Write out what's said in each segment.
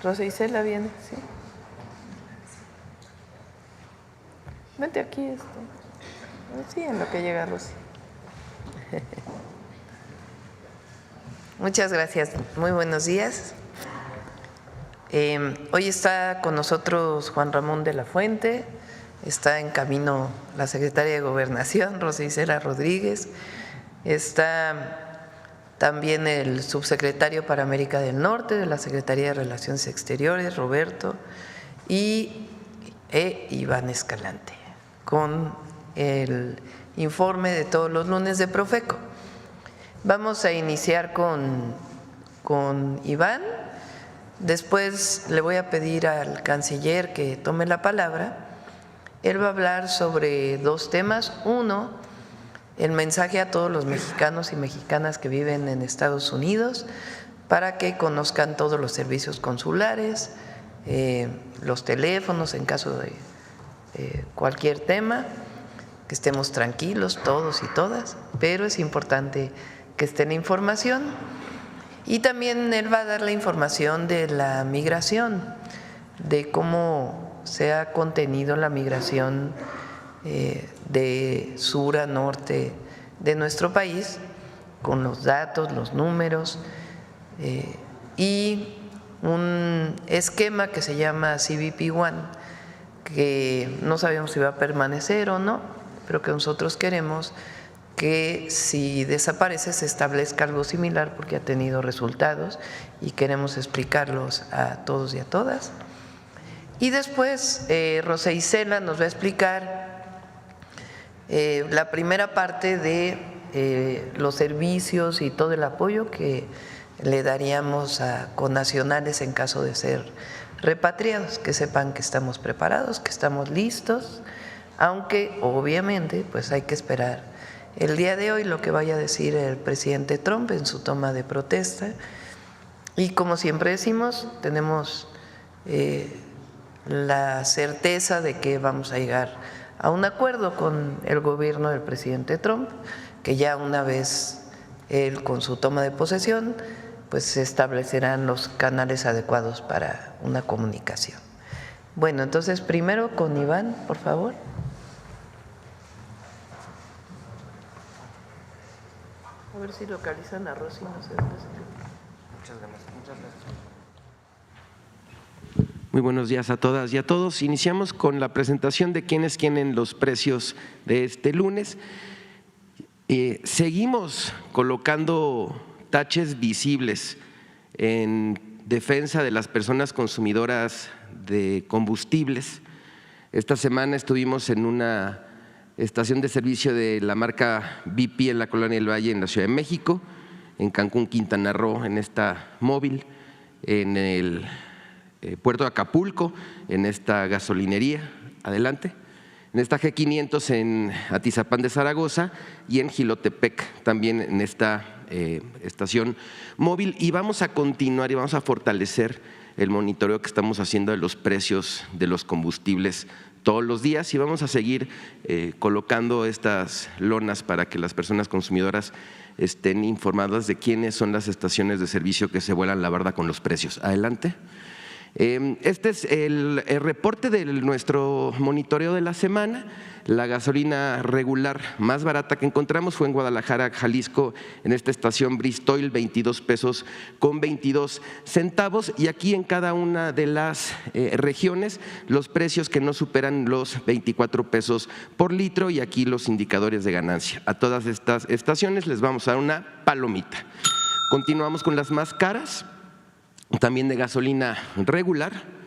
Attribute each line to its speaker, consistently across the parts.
Speaker 1: Rosa Isela viene, sí. Vente aquí, sí, en lo que llega Rosy. Muchas gracias, muy buenos días. Hoy está con nosotros Juan Ramón de la Fuente, está en camino la secretaria de Gobernación, Rosa Isela Rodríguez, está también el subsecretario para América del Norte de la Secretaría de Relaciones Exteriores, Roberto, y Iván Escalante, con el informe de todos los lunes de Profeco. Vamos a iniciar con Iván. Después le voy a pedir al canciller que tome la palabra. Él va a hablar sobre dos temas. Uno, el mensaje a todos los mexicanos y mexicanas que viven en Estados Unidos para que conozcan todos los servicios consulares, los teléfonos en caso de cualquier tema, que estemos tranquilos todos y todas, pero es importante que esté en información. Y también él va a dar la información de la migración, de cómo se ha contenido la migración de sur a norte de nuestro país, con los datos, los números y un esquema que se llama CBP One, que no sabemos si va a permanecer o no, pero que nosotros queremos que si desaparece se establezca algo similar porque ha tenido resultados y queremos explicarlos a todos y a todas. Y después Rosa Isela nos va a explicar la primera parte de los servicios y todo el apoyo que le daríamos a connacionales en caso de ser repatriados, que sepan que estamos preparados, que estamos listos, aunque obviamente pues hay que esperar el día de hoy lo que vaya a decir el presidente Trump en su toma de protesta. Y como siempre decimos, tenemos la certeza de que vamos a llegar a un acuerdo con el gobierno del presidente Trump, que ya una vez él con su toma de posesión, pues se establecerán los canales adecuados para una comunicación. Bueno, entonces primero con Iván, por favor. A ver si localizan a Rosy, no sé dónde está.
Speaker 2: Muchas gracias. Muy buenos días a todas y a todos. Iniciamos con la presentación de quiénes tienen los precios de este lunes. Seguimos colocando taches visibles en defensa de las personas consumidoras de combustibles. Esta semana estuvimos en una estación de servicio de la marca BP en la Colonia del Valle, en la Ciudad de México, en Cancún, Quintana Roo, en esta móvil, en el puerto de Acapulco, en esta gasolinería, adelante, en esta G500 en Atizapán de Zaragoza y en Jilotepec, también en esta estación móvil. Y vamos a continuar y vamos a fortalecer el monitoreo que estamos haciendo de los precios de los combustibles todos los días y vamos a seguir colocando estas lonas para que las personas consumidoras estén informadas de quiénes son las estaciones de servicio que se vuelan la barda con los precios. Adelante. Este es el reporte de nuestro monitoreo de la semana. La gasolina regular más barata que encontramos fue en Guadalajara, Jalisco, en esta estación Bristol, 22 pesos con 22 centavos. Y aquí en cada una de las regiones los precios que no superan los 24 pesos por litro y aquí los indicadores de ganancia. A todas estas estaciones les vamos a dar una palomita. Continuamos con las más caras, también de gasolina regular.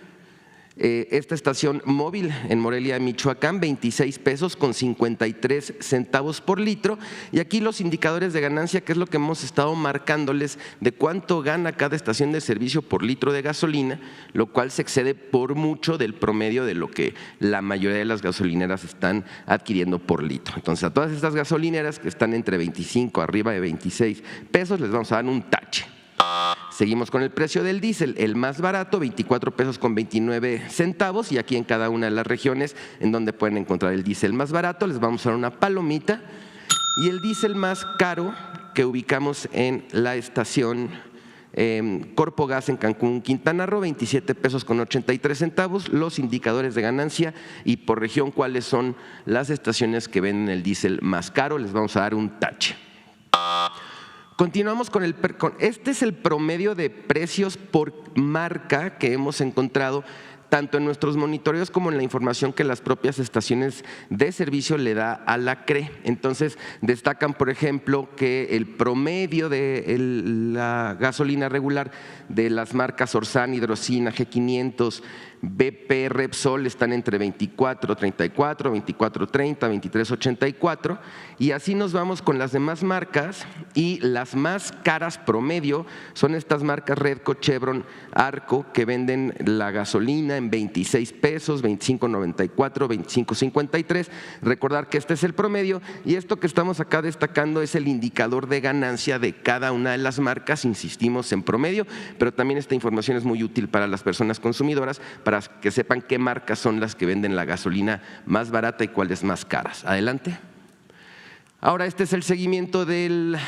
Speaker 2: Esta estación móvil en Morelia, Michoacán, 26 pesos con 53 centavos por litro. Y aquí los indicadores de ganancia, que es lo que hemos estado marcándoles de cuánto gana cada estación de servicio por litro de gasolina, lo cual se excede por mucho del promedio de lo que la mayoría de las gasolineras están adquiriendo por litro. Entonces, a todas estas gasolineras que están entre 25 arriba de 26 pesos, les vamos a dar un tache. Seguimos con el precio del diésel, el más barato, 24 pesos con 29 centavos y aquí en cada una de las regiones en donde pueden encontrar el diésel más barato les vamos a dar una palomita y el diésel más caro que ubicamos en la estación Corpo Gas en Cancún, Quintana Roo, 27 pesos con 83 centavos. Los indicadores de ganancia y por región cuáles son las estaciones que venden el diésel más caro. Les vamos a dar un tache. Continuamos con este es el promedio de precios por marca que hemos encontrado tanto en nuestros monitoreos como en la información que las propias estaciones de servicio le da a la CRE. Entonces destacan, por ejemplo, que el promedio de la gasolina regular de las marcas Orsan, Hidrocina, G500, BP, Repsol están entre 24.34, 24.30, 23.84 y así nos vamos con las demás marcas y las más caras promedio son estas marcas Redco, Chevron, Arco que venden la gasolina en 26 pesos, 25.94, 25.53. Recordar que este es el promedio y esto que estamos acá destacando es el indicador de ganancia de cada una de las marcas, insistimos en promedio, pero también esta información es muy útil para las personas consumidoras para que sepan qué marcas son las que venden la gasolina más barata y cuáles más caras. Adelante. Ahora este es el seguimiento de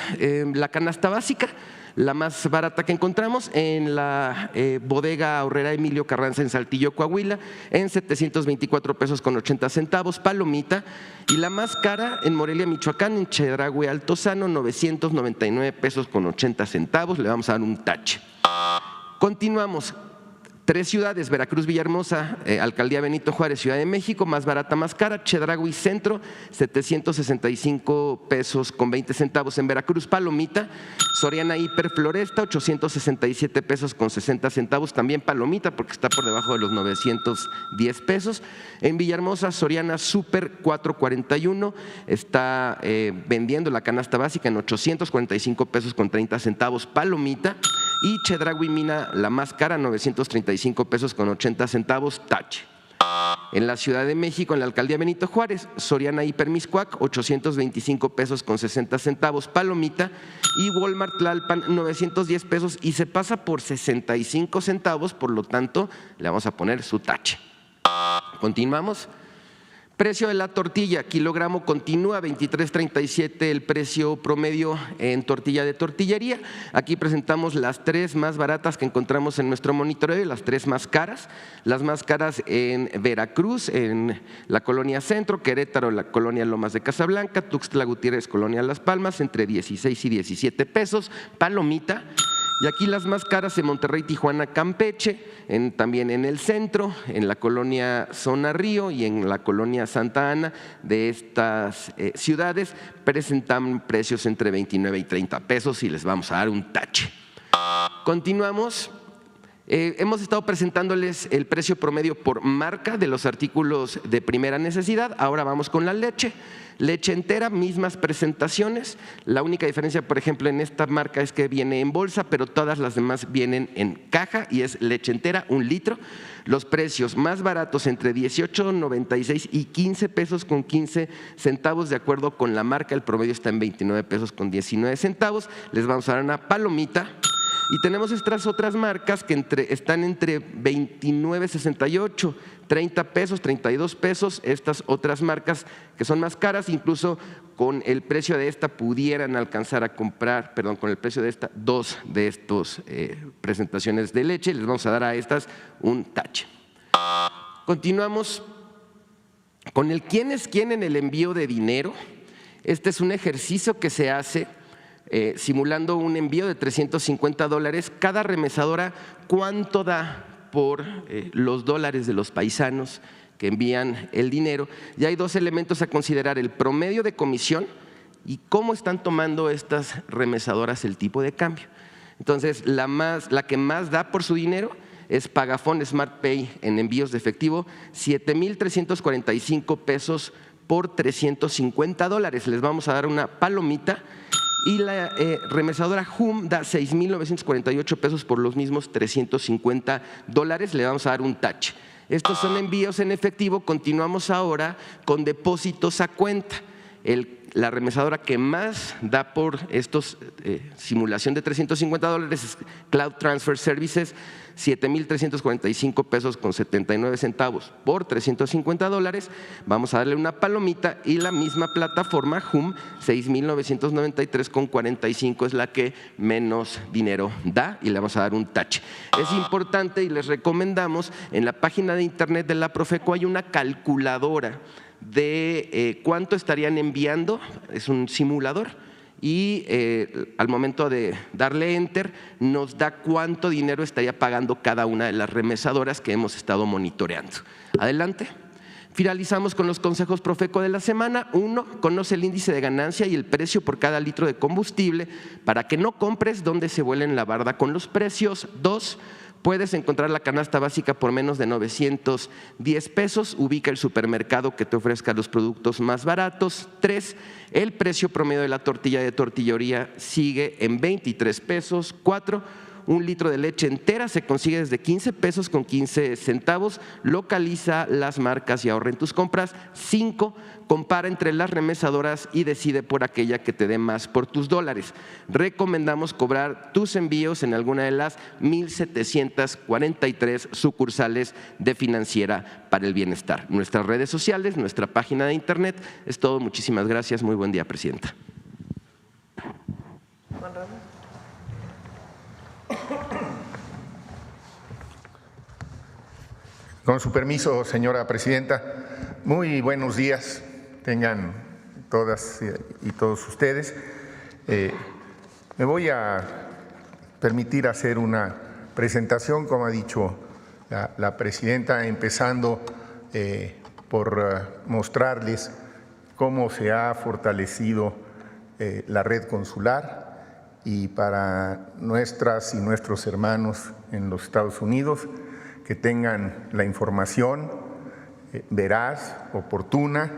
Speaker 2: la canasta básica, la más barata que encontramos en la bodega Aurrera Emilio Carranza en Saltillo, Coahuila, en 724 pesos con 80 centavos, palomita, y la más cara en Morelia, Michoacán, en Chedraui Altozano, 999 pesos con 80 centavos, le vamos a dar un tache. Continuamos. 3 ciudades, Veracruz, Villahermosa, Alcaldía Benito Juárez, Ciudad de México, más barata, más cara, Chedraui Centro, 765 pesos con 20 centavos en Veracruz, palomita, Soriana Hiper Floresta, 867 pesos con 60 centavos, también palomita porque está por debajo de los 910 pesos. En Villahermosa, Soriana Super 441, está vendiendo la canasta básica en 845 pesos con 30 centavos, palomita. Y Chedraui Mina, la más cara, 935 pesos con 80 centavos, tache. En la Ciudad de México, en la Alcaldía Benito Juárez, Soriana Hiper Mixcoac, 825 pesos con 60 centavos, palomita. Y Walmart Tlalpan, 910 pesos y se pasa por 65 centavos, por lo tanto, le vamos a poner su tache. Continuamos. Precio de la tortilla, kilogramo continúa 23.37 el precio promedio en tortilla de tortillería. Aquí presentamos las 3 más baratas que encontramos en nuestro monitoreo y las 3 más caras. Las más caras en Veracruz, en la colonia Centro, Querétaro, la colonia Lomas de Casablanca, Tuxtla Gutiérrez, colonia Las Palmas, entre 16 y 17 pesos, palomita. Y aquí las más caras en Monterrey, Tijuana, Campeche, también en el centro, en la colonia Zona Río y en la colonia Santa Ana de estas ciudades presentan precios entre 29 y 30 pesos y les vamos a dar un tache. Continuamos. Hemos estado presentándoles el precio promedio por marca de los artículos de primera necesidad. Ahora vamos con la leche. Leche entera, mismas presentaciones. La única diferencia, por ejemplo, en esta marca es que viene en bolsa, pero todas las demás vienen en caja y es leche entera, 1 litro. Los precios más baratos entre 18.96 y 15 pesos con 15 centavos de acuerdo con la marca. El promedio está en 29 pesos con 19 centavos. Les vamos a dar una palomita. Y tenemos estas otras marcas que están entre 29.68, 30 pesos, 32 pesos. Estas otras marcas que son más caras, incluso con el precio de esta pudieran alcanzar a comprar, perdón, con el precio de esta, 2 de estos presentaciones de leche. Les vamos a dar a estas un tache. Continuamos con el quién es quién en el envío de dinero. Este es un ejercicio que se hace simulando un envío de $350, cada remesadora cuánto da por los dólares de los paisanos que envían el dinero. Y hay 2 elementos a considerar: el promedio de comisión y cómo están tomando estas remesadoras el tipo de cambio. Entonces, la que más da por su dinero es Pagafón Smart Pay en envíos de efectivo, 7.345 pesos por $350. Les vamos a dar una palomita. Y la remesadora HUM da 6.948 pesos por los mismos $350. Le vamos a dar un tache. Estos son envíos en efectivo. Continuamos ahora con depósitos a cuenta. La remesadora que más da por estos simulación de $350 es Cloud Transfer Services, $7,345.79 por $350. Vamos a darle una palomita y la misma plataforma HUM, $6,993.45 es la que menos dinero da y le vamos a dar un tache. Es importante y les recomendamos, en la página de internet de la Profeco hay una calculadora de cuánto estarían enviando, es un simulador, y al momento de darle enter nos da cuánto dinero estaría pagando cada una de las remesadoras que hemos estado monitoreando. Adelante. Finalizamos con los consejos Profeco de la semana. 1. Conoce el índice de ganancia y el precio por cada litro de combustible para que no compres donde se vuelen la barda con los precios. 2. Puedes encontrar la canasta básica por menos de 910 pesos. Ubica el supermercado que te ofrezca los productos más baratos. 3. El precio promedio de la tortilla de tortillería sigue en 23 pesos. 4. Un litro de leche entera se consigue desde 15 pesos con 15 centavos. Localiza las marcas y ahorra en tus compras. 5. Compara entre las remesadoras y decide por aquella que te dé más por tus dólares. Recomendamos cobrar tus envíos en alguna de las 1,743 sucursales de Financiera para el Bienestar. Nuestras redes sociales, nuestra página de internet. Es todo. Muchísimas gracias. Muy buen día, Presidenta.
Speaker 3: Con su permiso, señora presidenta, muy buenos días tengan todas y todos ustedes. Me voy a permitir hacer una presentación, como ha dicho la presidenta, empezando por mostrarles cómo se ha fortalecido la red consular y para nuestras y nuestros hermanos en los Estados Unidos, que tengan la información veraz, oportuna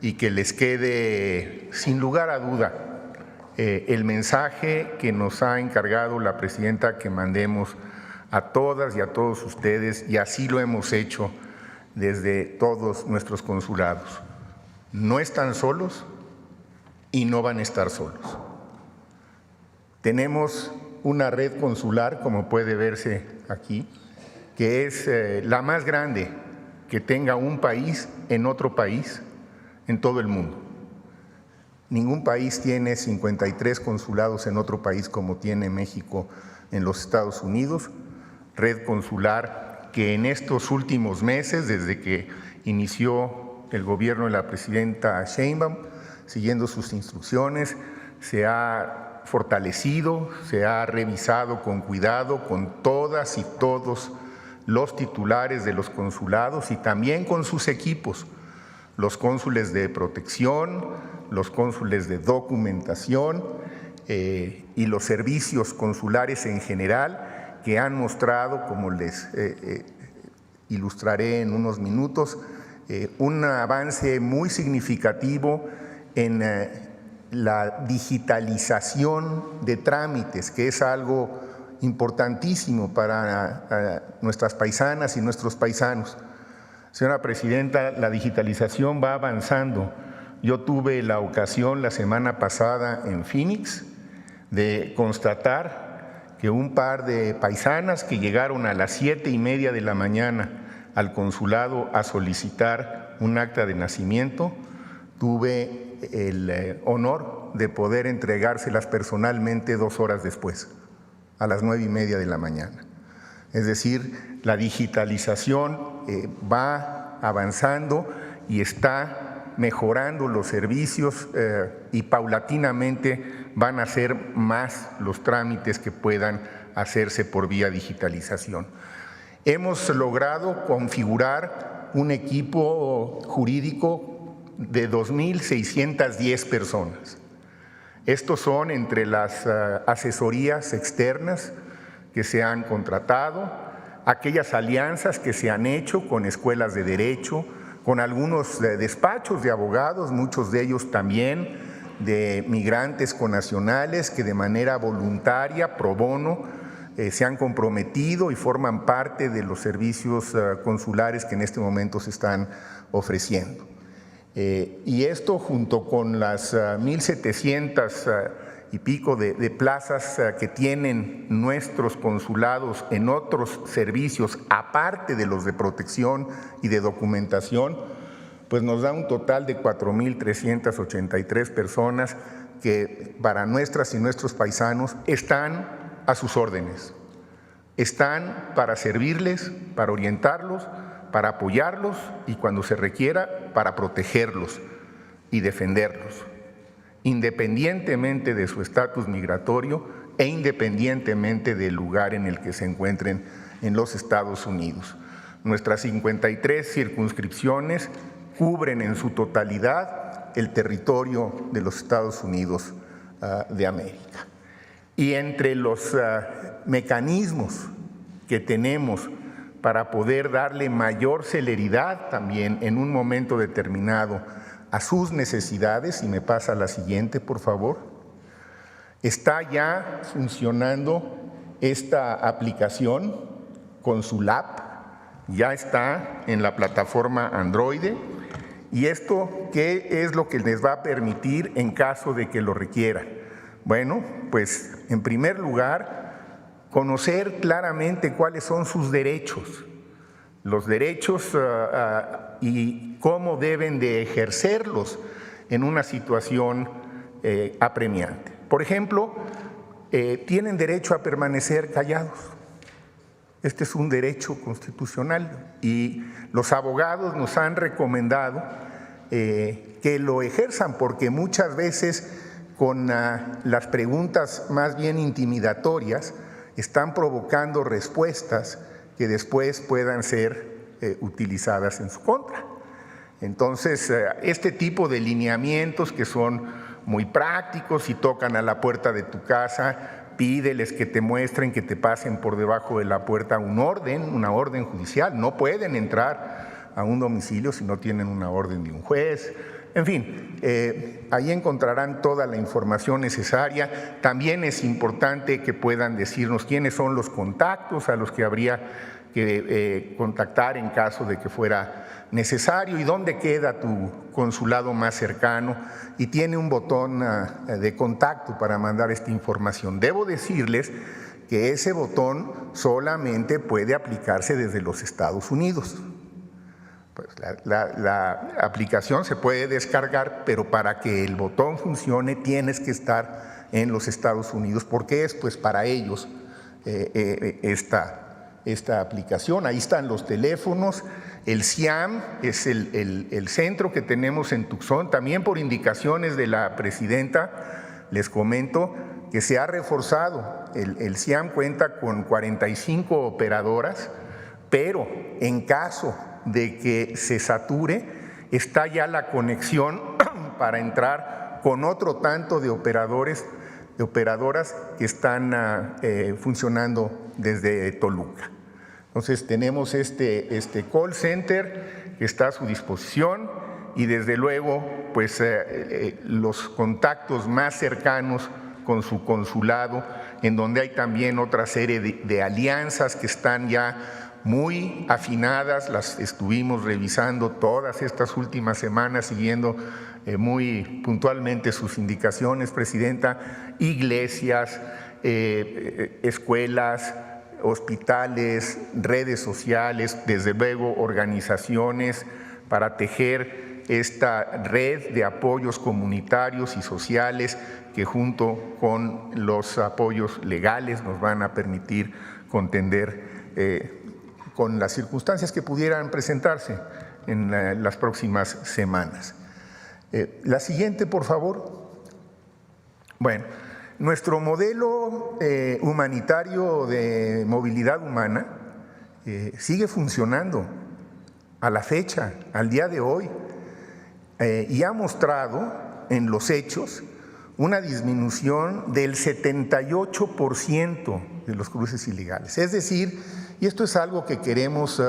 Speaker 3: y que les quede sin lugar a duda el mensaje que nos ha encargado la presidenta que mandemos a todas y a todos ustedes, y así lo hemos hecho desde todos nuestros consulados. No están solos y no van a estar solos. Tenemos una red consular, como puede verse aquí, que es la más grande que tenga un país en otro país en todo el mundo. Ningún país tiene 53 consulados en otro país como tiene México en los Estados Unidos. Red consular que en estos últimos meses, desde que inició el gobierno de la presidenta Sheinbaum, siguiendo sus instrucciones, se ha fortalecido, se ha revisado con cuidado con todas y todos los titulares de los consulados y también con sus equipos, los cónsules de protección, los cónsules de documentación y los servicios consulares en general, que han mostrado, como les ilustraré en unos minutos, un avance muy significativo en la digitalización de trámites, que es algo importantísimo para nuestras paisanas y nuestros paisanos. Señora presidenta, la digitalización va avanzando. Yo tuve la ocasión la semana pasada en Phoenix de constatar que un par de paisanas que llegaron a las 7:30 de la mañana al consulado a solicitar un acta de nacimiento, tuve el honor de poder entregárselas personalmente 2 horas después, a las 9:30 de la mañana. Es decir, la digitalización va avanzando y está mejorando los servicios y paulatinamente van a ser más los trámites que puedan hacerse por vía digitalización. Hemos logrado configurar un equipo jurídico de 2,610 personas. Estos son entre las asesorías externas que se han contratado, aquellas alianzas que se han hecho con escuelas de derecho, con algunos despachos de abogados, muchos de ellos también de migrantes connacionales que de manera voluntaria, pro bono, se han comprometido y forman parte de los servicios consulares que en este momento se están ofreciendo. Y esto junto con las 1.700 y pico de plazas que tienen nuestros consulados en otros servicios, aparte de los de protección y de documentación, pues nos da un total de 4.383 personas que para nuestras y nuestros paisanos están a sus órdenes. Están para servirles, para orientarlos, para apoyarlos y cuando se requiera, para protegerlos y defenderlos, independientemente de su estatus migratorio e independientemente del lugar en el que se encuentren en los Estados Unidos. Nuestras 53 circunscripciones cubren en su totalidad el territorio de los Estados Unidos de América. Y entre los mecanismos que tenemos para poder darle mayor celeridad también en un momento determinado a sus necesidades, y me pasa la siguiente, por favor, está ya funcionando esta aplicación Consulap, ya está en la plataforma Android. ¿Y esto qué es lo que les va a permitir en caso de que lo requiera? Bueno, pues en primer lugar, conocer claramente cuáles son sus derechos, los derechos y cómo deben de ejercerlos en una situación apremiante. Por ejemplo, tienen derecho a permanecer callados. Este es un derecho constitucional y los abogados nos han recomendado que lo ejerzan porque muchas veces con las preguntas más bien intimidatorias están provocando respuestas que después puedan ser utilizadas en su contra. Entonces, este tipo de lineamientos que son muy prácticos, si tocan a la puerta de tu casa, pídeles que te muestren, que te pasen por debajo de la puerta una orden judicial. No pueden entrar a un domicilio si no tienen una orden de un juez. En fin, ahí encontrarán toda la información necesaria. También es importante que puedan decirnos quiénes son los contactos a los que habría que contactar en caso de que fuera necesario y dónde queda tu consulado más cercano y tiene un botón de contacto para mandar esta información. Debo decirles que ese botón solamente puede aplicarse desde los Estados Unidos. Pues la aplicación se puede descargar, pero para que el botón funcione tienes que estar en los Estados Unidos, porque es pues para ellos esta aplicación. Ahí están los teléfonos. El CIAM es el centro que tenemos en Tucson, también por indicaciones de la presidenta, les comento que se ha reforzado. El CIAM cuenta con 45 operadoras, pero en caso de que se sature, está ya la conexión para entrar con otro tanto de operadoras que están funcionando desde Toluca. Entonces tenemos este call center que está a su disposición y desde luego pues los contactos más cercanos con su consulado, en donde hay también otra serie de alianzas que están ya muy afinadas, las estuvimos revisando todas estas últimas semanas, siguiendo muy puntualmente sus indicaciones, Presidenta, iglesias, escuelas, hospitales, redes sociales, desde luego organizaciones para tejer esta red de apoyos comunitarios y sociales que junto con los apoyos legales nos van a permitir contender con las circunstancias que pudieran presentarse en las próximas semanas. La siguiente, por favor. Bueno, nuestro modelo humanitario de movilidad humana sigue funcionando a la fecha, al día de hoy, y ha mostrado en los hechos una disminución del 78% de los cruces ilegales. Es decir, y esto es algo que queremos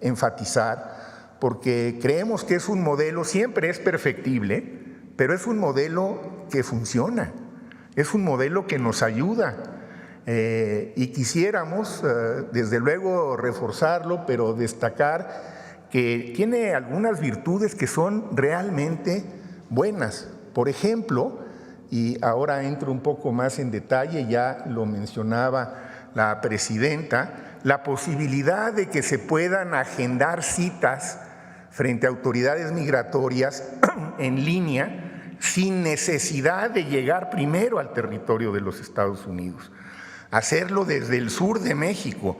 Speaker 3: enfatizar, porque creemos que es un modelo, siempre es perfectible, pero es un modelo que funciona, es un modelo que nos ayuda y quisiéramos desde luego reforzarlo, pero destacar que tiene algunas virtudes que son realmente buenas. Por ejemplo, y ahora entro un poco más en detalle, ya lo mencionaba la presidenta, la posibilidad de que se puedan agendar citas frente a autoridades migratorias en línea sin necesidad de llegar primero al territorio de los Estados Unidos. Hacerlo desde el sur de México.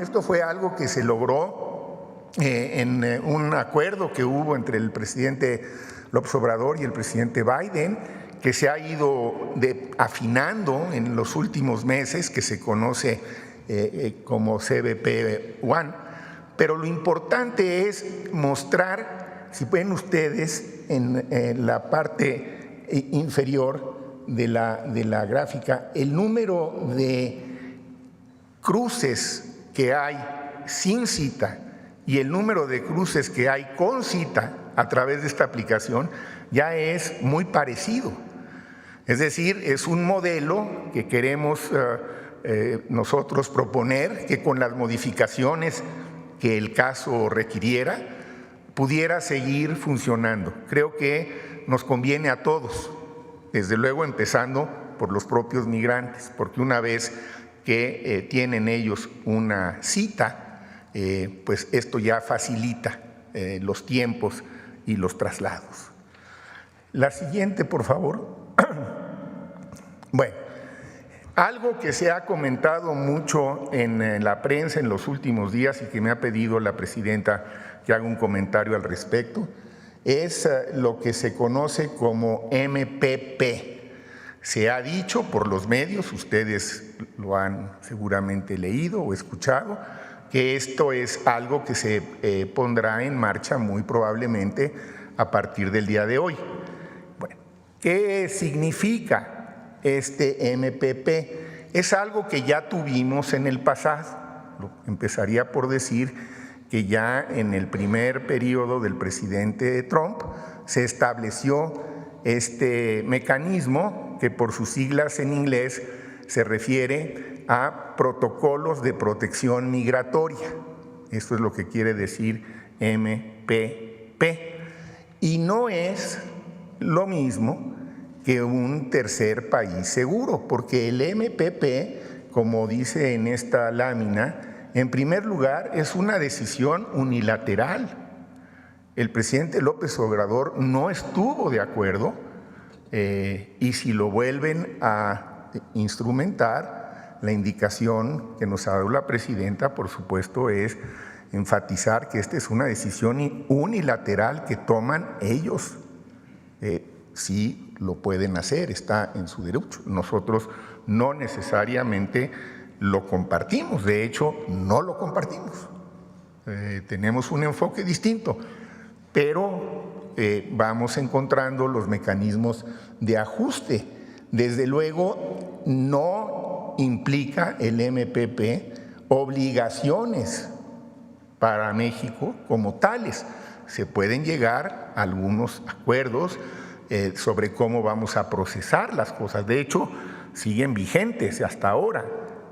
Speaker 3: Esto fue algo que se logró en un acuerdo que hubo entre el presidente López Obrador y el presidente Biden, que se ha ido afinando en los últimos meses, que se conoce como CBP-1. Pero lo importante es mostrar, si ven ustedes en la parte inferior de la gráfica, el número de cruces que hay sin cita y el número de cruces que hay con cita a través de esta aplicación ya es muy parecido. Es decir, es un modelo que queremos nosotros proponer, que con las modificaciones que el caso requiriera pudiera seguir funcionando. Creo que nos conviene a todos, desde luego empezando por los propios migrantes, porque una vez que tienen ellos una cita, pues esto ya facilita los tiempos y los traslados. La siguiente, por favor. Bueno, algo que se ha comentado mucho en la prensa en los últimos días y que me ha pedido la presidenta que haga un comentario al respecto, es lo que se conoce como MPP. Se ha dicho por los medios, ustedes lo han seguramente leído o escuchado, que esto es algo que se pondrá en marcha muy probablemente a partir del día de hoy. Bueno, ¿qué significa este MPP? Es algo que ya tuvimos en el pasado. Empezaría por decir que ya en el primer periodo del presidente Trump se estableció este mecanismo que por sus siglas en inglés se refiere a protocolos de protección migratoria. Esto es lo que quiere decir MPP. Y no es lo mismo que un tercer país seguro, porque el MPP, como dice en esta lámina, en primer lugar es una decisión unilateral. El presidente López Obrador no estuvo de acuerdo y si lo vuelven a instrumentar, la indicación que nos ha dado la presidenta, por supuesto, es enfatizar que esta es una decisión unilateral que toman ellos. Sí lo pueden hacer, está en su derecho. Nosotros no necesariamente lo compartimos, de hecho no lo compartimos. Tenemos un enfoque distinto, pero vamos encontrando los mecanismos de ajuste. Desde luego no implica el MPP obligaciones para México como tales. Se pueden llegar a algunos acuerdos sobre cómo vamos a procesar las cosas. De hecho, siguen vigentes hasta ahora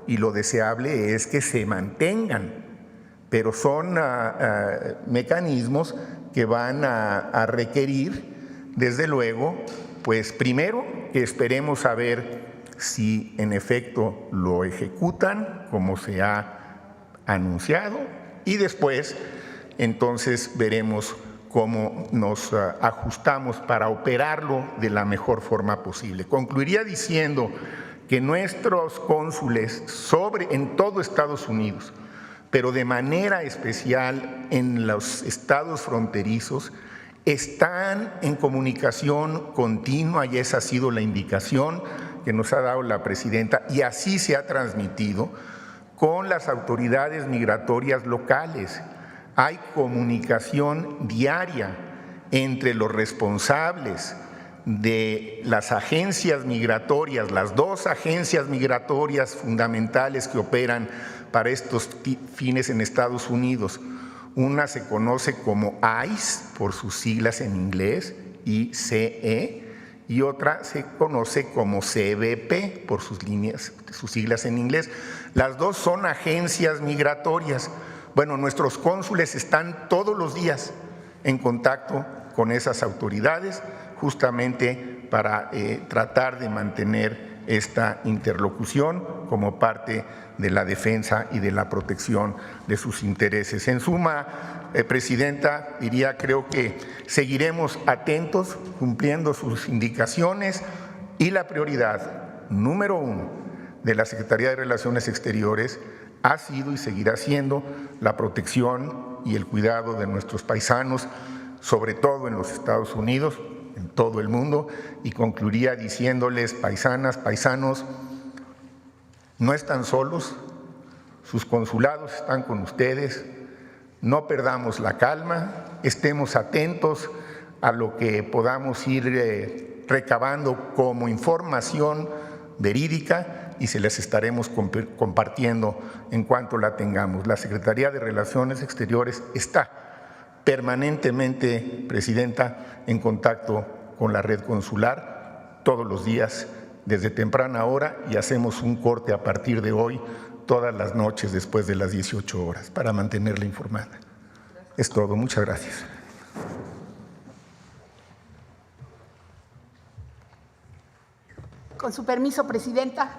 Speaker 3: y lo deseable es que se mantengan, pero son mecanismos que van a requerir, desde luego, pues primero que esperemos a ver si en efecto lo ejecutan como se ha anunciado y después entonces veremos cómo nos ajustamos para operarlo de la mejor forma posible. Concluiría diciendo que nuestros cónsules en todo Estados Unidos, pero de manera especial en los estados fronterizos, están en comunicación continua y esa ha sido la indicación que nos ha dado la presidenta y así se ha transmitido con las autoridades migratorias locales. Hay comunicación diaria entre los responsables de las agencias migratorias, las dos agencias migratorias fundamentales que operan para estos fines en Estados Unidos. Una se conoce como ICE, por sus siglas en inglés, ICE, y otra se conoce como CBP, por sus siglas en inglés. Las dos son agencias migratorias. Bueno, nuestros cónsules están todos los días en contacto con esas autoridades justamente para tratar de mantener esta interlocución como parte de la defensa y de la protección de sus intereses. En suma, Presidenta, diría, creo que seguiremos atentos, cumpliendo sus indicaciones, y la prioridad número 1 de la Secretaría de Relaciones Exteriores ha sido y seguirá siendo la protección y el cuidado de nuestros paisanos, sobre todo en los Estados Unidos, en todo el mundo, y concluiría diciéndoles, paisanas, paisanos, no están solos, sus consulados están con ustedes, no perdamos la calma, estemos atentos a lo que podamos ir recabando como información verídica y se les estaremos compartiendo en cuanto la tengamos. La Secretaría de Relaciones Exteriores está permanentemente, Presidenta, en contacto con la red consular todos los días desde temprana hora, y hacemos un corte a partir de hoy todas las noches después de las 18 horas para mantenerla informada. Es todo. Muchas gracias.
Speaker 4: Con su permiso, Presidenta.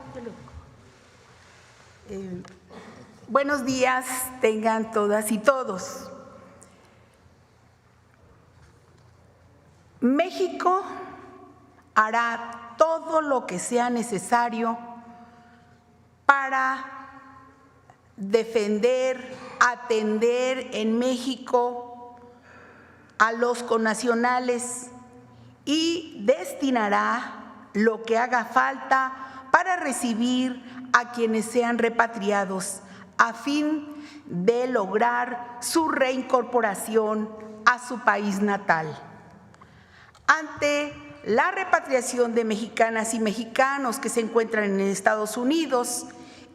Speaker 4: Buenos días tengan todas y todos. México hará todo lo que sea necesario para defender, atender en México a los connacionales y destinará lo que haga falta para recibir a quienes sean repatriados a fin de lograr su reincorporación a su país natal. Ante la repatriación de mexicanas y mexicanos que se encuentran en Estados Unidos,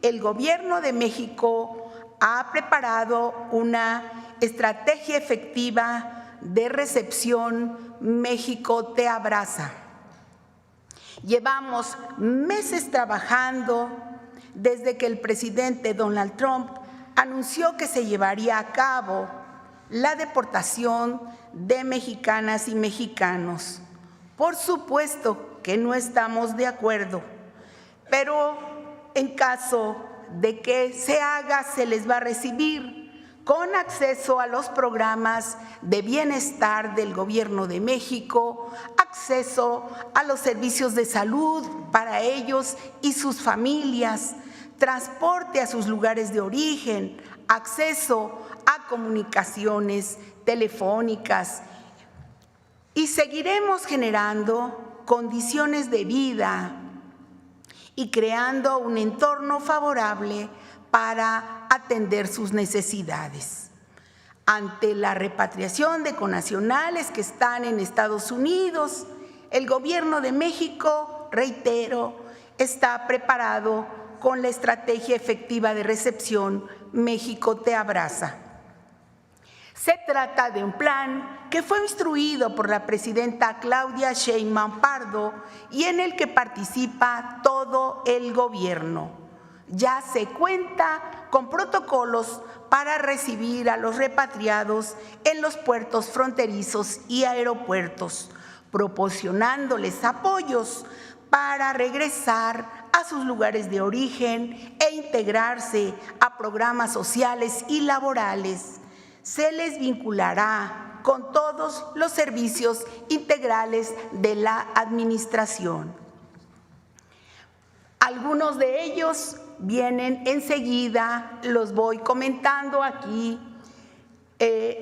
Speaker 4: el Gobierno de México ha preparado una estrategia efectiva de recepción México Te Abraza. Llevamos meses trabajando desde que el presidente Donald Trump anunció que se llevaría a cabo la deportación de mexicanas y mexicanos. Por supuesto que no estamos de acuerdo, pero en caso de que se haga, se les va a recibir con acceso a los programas de bienestar del Gobierno de México, acceso a los servicios de salud para ellos y sus familias, transporte a sus lugares de origen, acceso a comunicaciones telefónicas, y seguiremos generando condiciones de vida y creando un entorno favorable para atender sus necesidades. Ante la repatriación de connacionales que están en Estados Unidos, el Gobierno de México, reitero, está preparado con la estrategia efectiva de recepción México Te Abraza. Se trata de un plan que fue instruido por la presidenta Claudia Sheinbaum Pardo y en el que participa todo el gobierno. Ya se cuenta con protocolos para recibir a los repatriados en los puertos fronterizos y aeropuertos, proporcionándoles apoyos para regresar a sus lugares de origen e integrarse a programas sociales y laborales. Se les vinculará con todos los servicios integrales de la administración. Algunos de ellos vienen enseguida, los voy comentando aquí.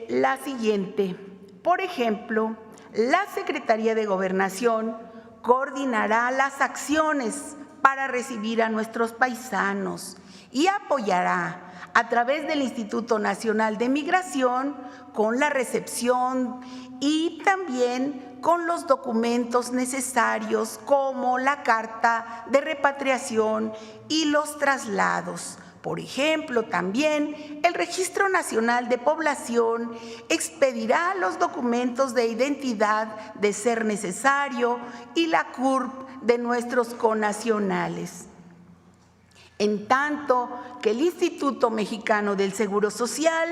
Speaker 4: La siguiente, por ejemplo, la Secretaría de Gobernación coordinará las acciones para recibir a nuestros paisanos y apoyará a través del Instituto Nacional de Migración con la recepción y también con los documentos necesarios como la carta de repatriación y los traslados. Por ejemplo, también el Registro Nacional de Población expedirá los documentos de identidad de ser necesario y la CURP de nuestros connacionales. en tanto que el Instituto Mexicano del Seguro Social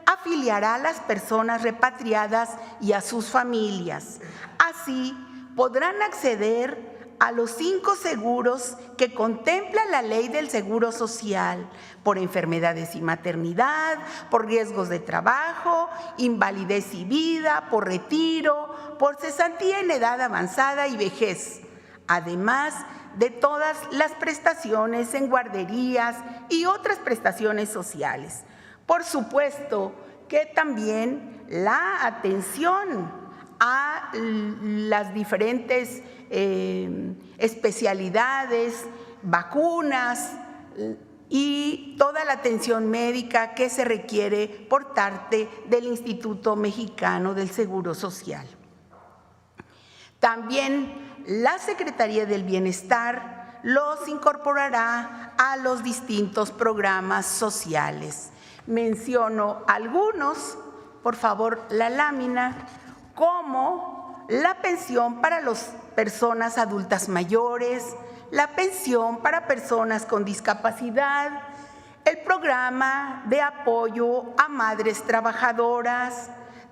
Speaker 4: afiliará a las personas repatriadas y a sus familias. Así, podrán acceder a los 5 seguros que contempla la Ley del Seguro Social: por enfermedades y maternidad, por riesgos de trabajo, invalidez y vida, por retiro, por cesantía en edad avanzada y vejez, además de todas las prestaciones en guarderías y otras prestaciones sociales. Por supuesto que también la atención a las diferentes especialidades, vacunas y toda la atención médica que se requiere por parte del Instituto Mexicano del Seguro Social. También la Secretaría del Bienestar los incorporará a los distintos programas sociales. Menciono algunos, por favor, la lámina, como la pensión para las personas adultas mayores, la pensión para personas con discapacidad, el programa de apoyo a madres trabajadoras,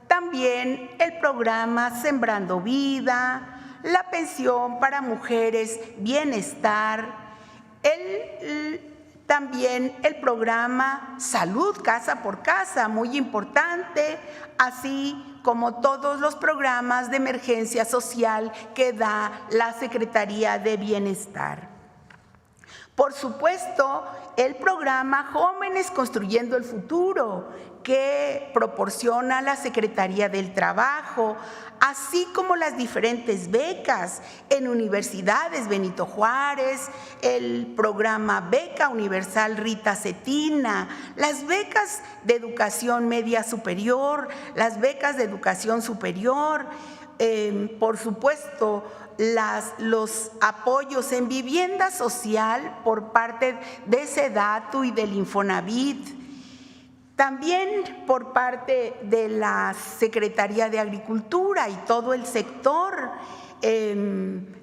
Speaker 4: también el programa Sembrando Vida, la pensión para mujeres Bienestar, también el programa Salud Casa por Casa, muy importante, así como todos los programas de emergencia social que da la Secretaría de Bienestar. Por supuesto, el programa Jóvenes Construyendo el Futuro, que proporciona la Secretaría del Trabajo, así como las diferentes becas en universidades Benito Juárez, el programa Beca Universal Rita Cetina, las becas de educación media superior, las becas de educación superior, por supuesto, los apoyos en vivienda social por parte de SEDATU y del Infonavit. También por parte de la Secretaría de Agricultura y todo el sector,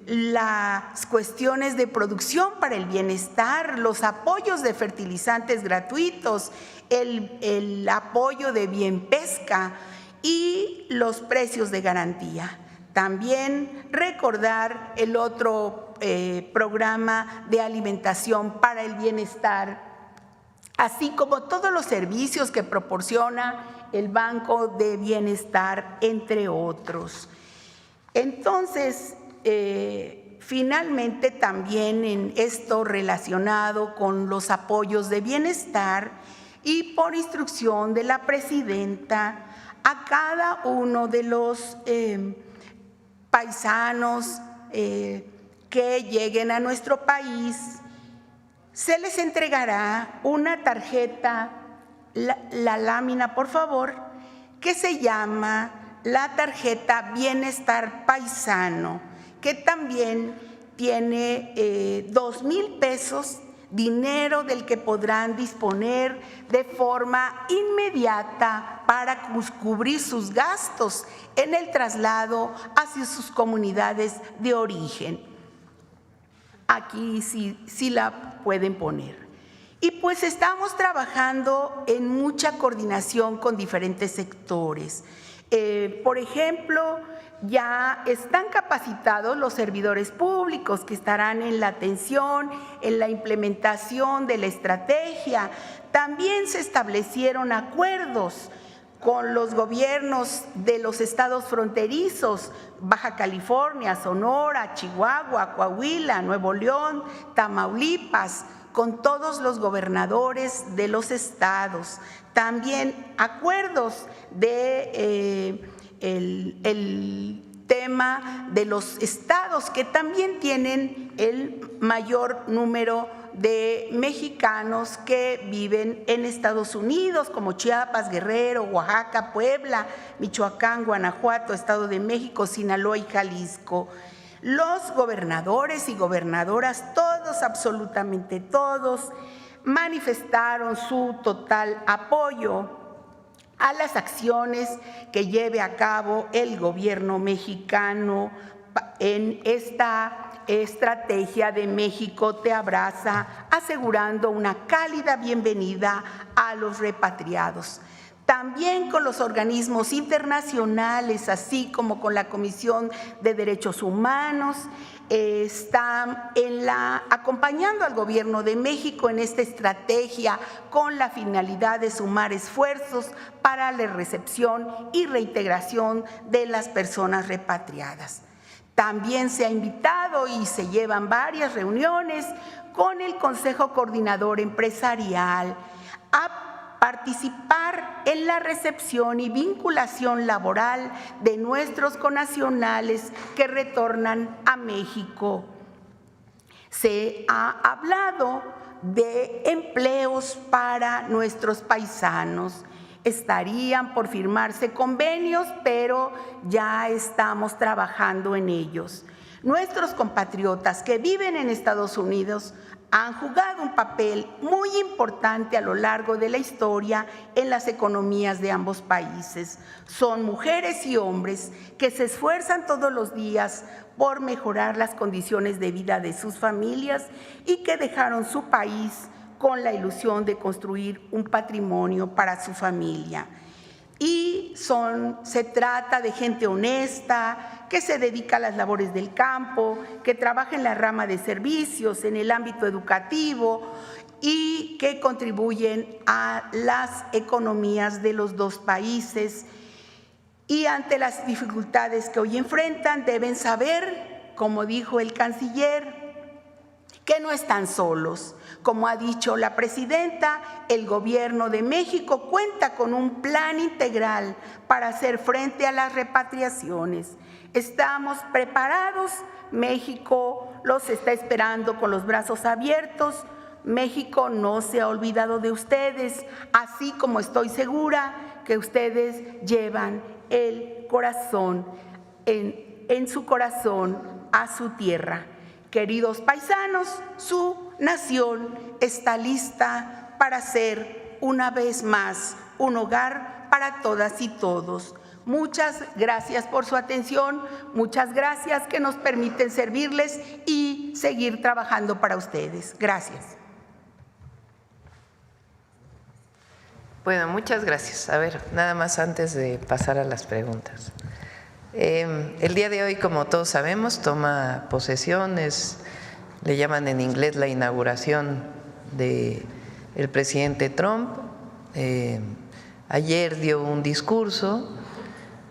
Speaker 4: las cuestiones de producción para el bienestar, los apoyos de fertilizantes gratuitos, el apoyo de Bienpesca y los precios de garantía. También recordar el otro programa de alimentación para el bienestar, así como todos los servicios que proporciona el Banco de Bienestar, entre otros. Entonces, finalmente también en esto relacionado con los apoyos de bienestar y por instrucción de la presidenta, a cada uno de los paisanos que lleguen a nuestro país, se les entregará una tarjeta, la lámina por favor, que se llama la tarjeta Bienestar Paisano, que también tiene 2,000 pesos, dinero del que podrán disponer de forma inmediata para cubrir sus gastos en el traslado hacia sus comunidades de origen. Aquí sí la pueden poner. Y pues estamos trabajando en mucha coordinación con diferentes sectores. Por ejemplo, ya están capacitados los servidores públicos que estarán en la atención, en la implementación de la estrategia. También se establecieron acuerdos con los gobiernos de los estados fronterizos, Baja California, Sonora, Chihuahua, Coahuila, Nuevo León, Tamaulipas, con todos los gobernadores de los estados. También acuerdos de el tema de los estados que también tienen el mayor número de mexicanos que viven en Estados Unidos, como Chiapas, Guerrero, Oaxaca, Puebla, Michoacán, Guanajuato, Estado de México, Sinaloa y Jalisco. Los gobernadores y gobernadoras, todos, absolutamente todos, manifestaron su total apoyo a las acciones que lleve a cabo el gobierno mexicano en esta estrategia de México Te Abraza, asegurando una cálida bienvenida a los repatriados. También con los organismos internacionales, así como con la Comisión de Derechos Humanos, está acompañando al Gobierno de México en esta estrategia con la finalidad de sumar esfuerzos para la recepción y reintegración de las personas repatriadas. También se ha invitado y se llevan varias reuniones con el Consejo Coordinador Empresarial a participar en la recepción y vinculación laboral de nuestros connacionales que retornan a México. Se ha hablado de empleos para nuestros paisanos. Estarían por firmarse convenios, pero ya estamos trabajando en ellos. Nuestros compatriotas que viven en Estados Unidos han jugado un papel muy importante a lo largo de la historia en las economías de ambos países. Son mujeres y hombres que se esfuerzan todos los días por mejorar las condiciones de vida de sus familias y que dejaron su país con la ilusión de construir un patrimonio para su familia. Y se trata de gente honesta, que se dedica a las labores del campo, que trabaja en la rama de servicios, en el ámbito educativo y que contribuyen a las economías de los dos países. Y ante las dificultades que hoy enfrentan, deben saber, como dijo el canciller, que no están solos. Como ha dicho la presidenta, el Gobierno de México cuenta con un plan integral para hacer frente a las repatriaciones. Estamos preparados, México los está esperando con los brazos abiertos. México no se ha olvidado de ustedes, así como estoy segura que ustedes llevan el corazón, en su corazón a su tierra. Queridos paisanos, su nación está lista para ser una vez más un hogar para todas y todos. Muchas gracias por su atención, muchas gracias que nos permiten servirles y seguir trabajando para ustedes. Gracias.
Speaker 1: Bueno, muchas gracias. A ver, nada más antes de pasar a las preguntas. El día de hoy, como todos sabemos, toma posesión, le llaman en inglés la inauguración del presidente Trump. Ayer dio un discurso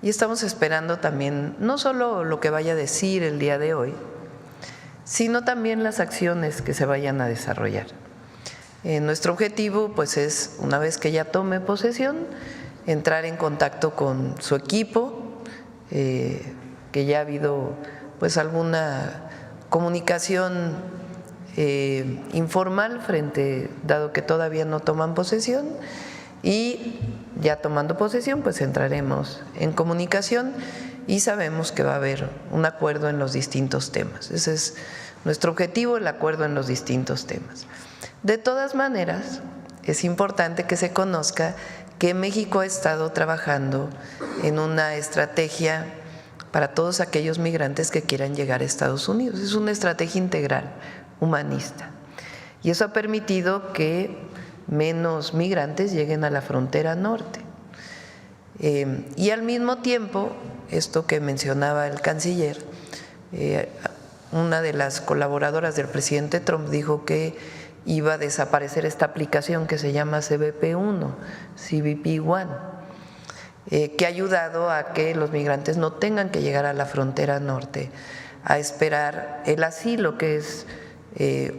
Speaker 1: y estamos esperando también no solo lo que vaya a decir el día de hoy, sino también las acciones que se vayan a desarrollar. Nuestro objetivo pues es, una vez que ya tome posesión, entrar en contacto con su equipo, que ya ha habido pues alguna comunicación informal dado que todavía no toman posesión, y ya tomando posesión pues entraremos en comunicación y sabemos que va a haber un acuerdo en los distintos temas. Ese es nuestro objetivo, el acuerdo en los distintos temas. De todas maneras, es importante que se conozca que México ha estado trabajando en una estrategia para todos aquellos migrantes que quieran llegar a Estados Unidos. Es una estrategia integral, humanista. Y eso ha permitido que menos migrantes lleguen a la frontera norte. Y al mismo tiempo, esto que mencionaba el canciller, una de las colaboradoras del presidente Trump dijo que iba a desaparecer esta aplicación que se llama CBP1, que ha ayudado a que los migrantes no tengan que llegar a la frontera norte a esperar el asilo, que es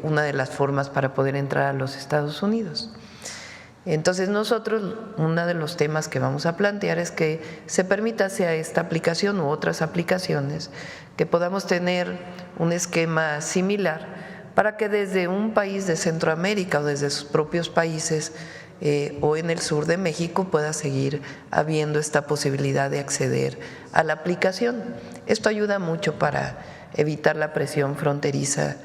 Speaker 1: una de las formas para poder entrar a los Estados Unidos. Entonces nosotros, uno de los temas que vamos a plantear es que se permita sea esta aplicación u otras aplicaciones que podamos tener un esquema similar para que desde un país de Centroamérica o desde sus propios países o en el sur de México pueda seguir habiendo esta posibilidad de acceder a la aplicación. Esto ayuda mucho para evitar la presión fronteriza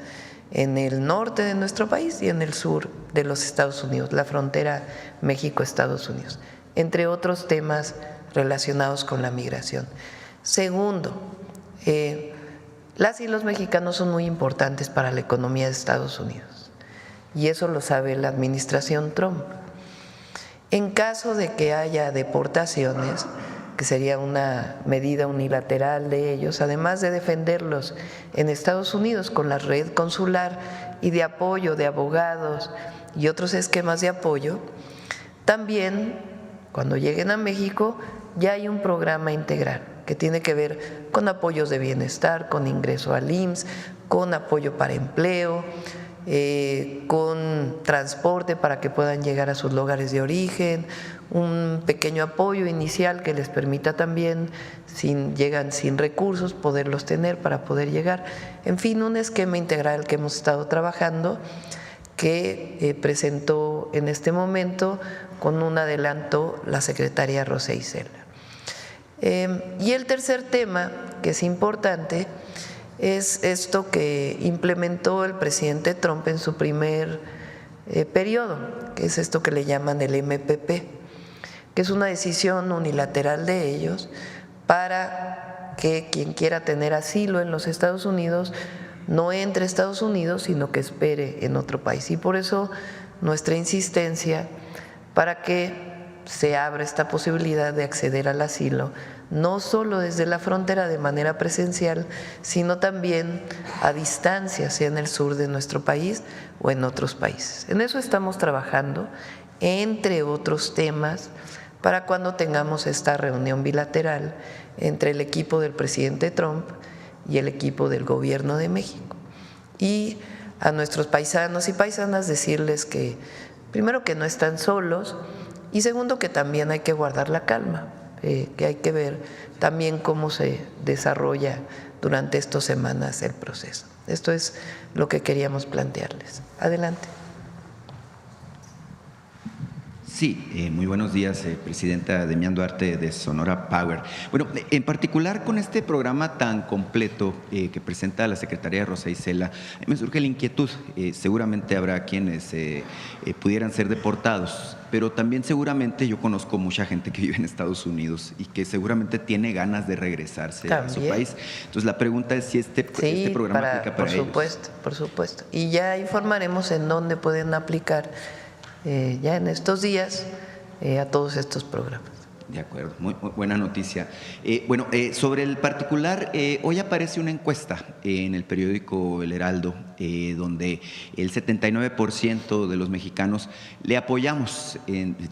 Speaker 1: en el norte de nuestro país y en el sur de los Estados Unidos, la frontera México-Estados Unidos, entre otros temas relacionados con la migración. Segundo, Las y los mexicanos son muy importantes para la economía de Estados Unidos y eso lo sabe la administración Trump. En caso de que haya deportaciones, que sería una medida unilateral de ellos, además de defenderlos en Estados Unidos con la red consular y de apoyo de abogados y otros esquemas de apoyo, también cuando lleguen a México ya hay un programa integral que tiene que ver con apoyos de bienestar, con ingreso al IMSS, con apoyo para empleo, con transporte para que puedan llegar a sus lugares de origen, un pequeño apoyo inicial que les permita también, si llegan sin recursos, poderlos tener para poder llegar. En fin, un esquema integral que hemos estado trabajando que presentó en este momento con un adelanto la secretaria Rosa Isela. Y el tercer tema, que es importante, es esto que implementó el presidente Trump en su primer periodo, que es esto que le llaman el MPP, que es una decisión unilateral de ellos para que quien quiera tener asilo en los Estados Unidos no entre a Estados Unidos, sino que espere en otro país. Y por eso nuestra insistencia para que se abra esta posibilidad de acceder al asilo, no solo desde la frontera de manera presencial, sino también a distancia, sea en el sur de nuestro país o en otros países. En eso estamos trabajando, entre otros temas, para cuando tengamos esta reunión bilateral entre el equipo del presidente Trump y el equipo del Gobierno de México. Y a nuestros paisanos y paisanas decirles que, primero, que no están solos, y segundo, que también hay que guardar la calma, que hay que ver también cómo se desarrolla durante estas semanas el proceso. Esto es lo que queríamos plantearles. Adelante.
Speaker 5: Sí, muy buenos días, presidenta Demián Duarte de Sonora Power. Bueno, en particular con este programa tan completo que presenta la secretaria Rosa Isela, me surge la inquietud. Seguramente habrá quienes pudieran ser deportados, pero también seguramente yo conozco mucha gente que vive en Estados Unidos y que seguramente tiene ganas de regresarse a su país. Entonces la pregunta es si este programa aplica para ellos.
Speaker 1: Por supuesto. Y ya informaremos en dónde pueden aplicar ya en estos días a todos estos programas.
Speaker 5: De acuerdo, muy buena noticia. Sobre el particular, hoy aparece una encuesta en el periódico El Heraldo, donde el 79% de los mexicanos le apoyamos,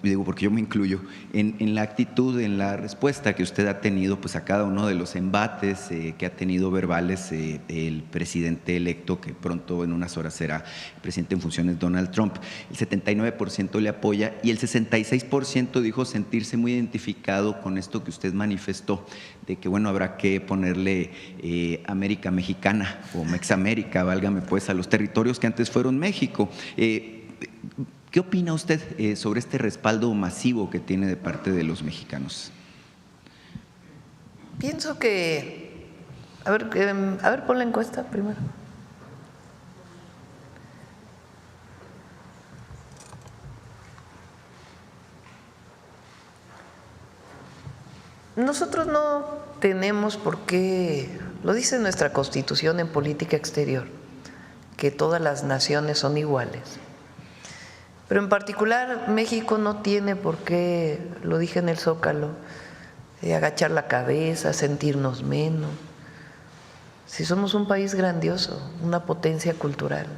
Speaker 5: digo porque yo me incluyo, en la actitud, en la respuesta que usted ha tenido pues, a cada uno de los embates que ha tenido verbales el presidente electo, que pronto en unas horas será presidente en funciones, Donald Trump. El 79% le apoya y el 66% dijo sentirse muy identificado con esto que usted manifestó, de que bueno, habrá que ponerle América Mexicana o Mexamérica, válgame pues, a los territorios que antes fueron México. ¿Qué opina usted sobre este respaldo masivo que tiene de parte de los mexicanos?
Speaker 1: Pienso que… A ver, pon la encuesta primero. Nosotros no tenemos por qué, lo dice nuestra Constitución en política exterior, que todas las naciones son iguales. Pero en particular México no tiene por qué, lo dije en el Zócalo, agachar la cabeza, sentirnos menos. Si somos un país grandioso, una potencia cultural,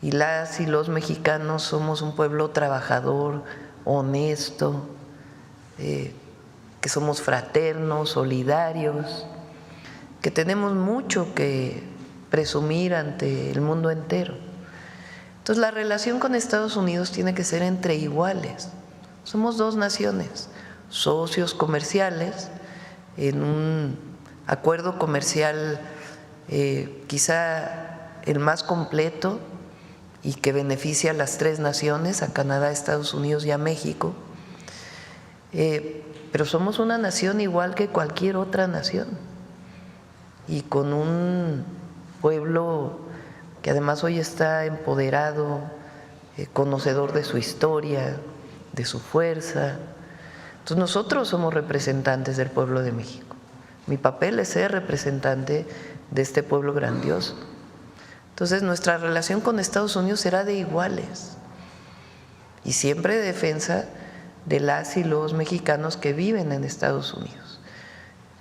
Speaker 1: y las y los mexicanos somos un pueblo trabajador, honesto, que somos fraternos, solidarios, que tenemos mucho que presumir ante el mundo entero. Entonces la relación con Estados Unidos tiene que ser entre iguales. Somos dos naciones, socios comerciales, en un acuerdo comercial quizá el más completo y que beneficia a las tres naciones, a Canadá, Estados Unidos y a México. Pero somos una nación igual que cualquier otra nación y con un pueblo que además hoy está empoderado, conocedor de su historia, de su fuerza. Entonces nosotros somos representantes del pueblo de México Mi papel es ser representante de este pueblo grandioso. Entonces, nuestra relación con Estados Unidos será de iguales y siempre de defensa de las y los mexicanos que viven en Estados Unidos.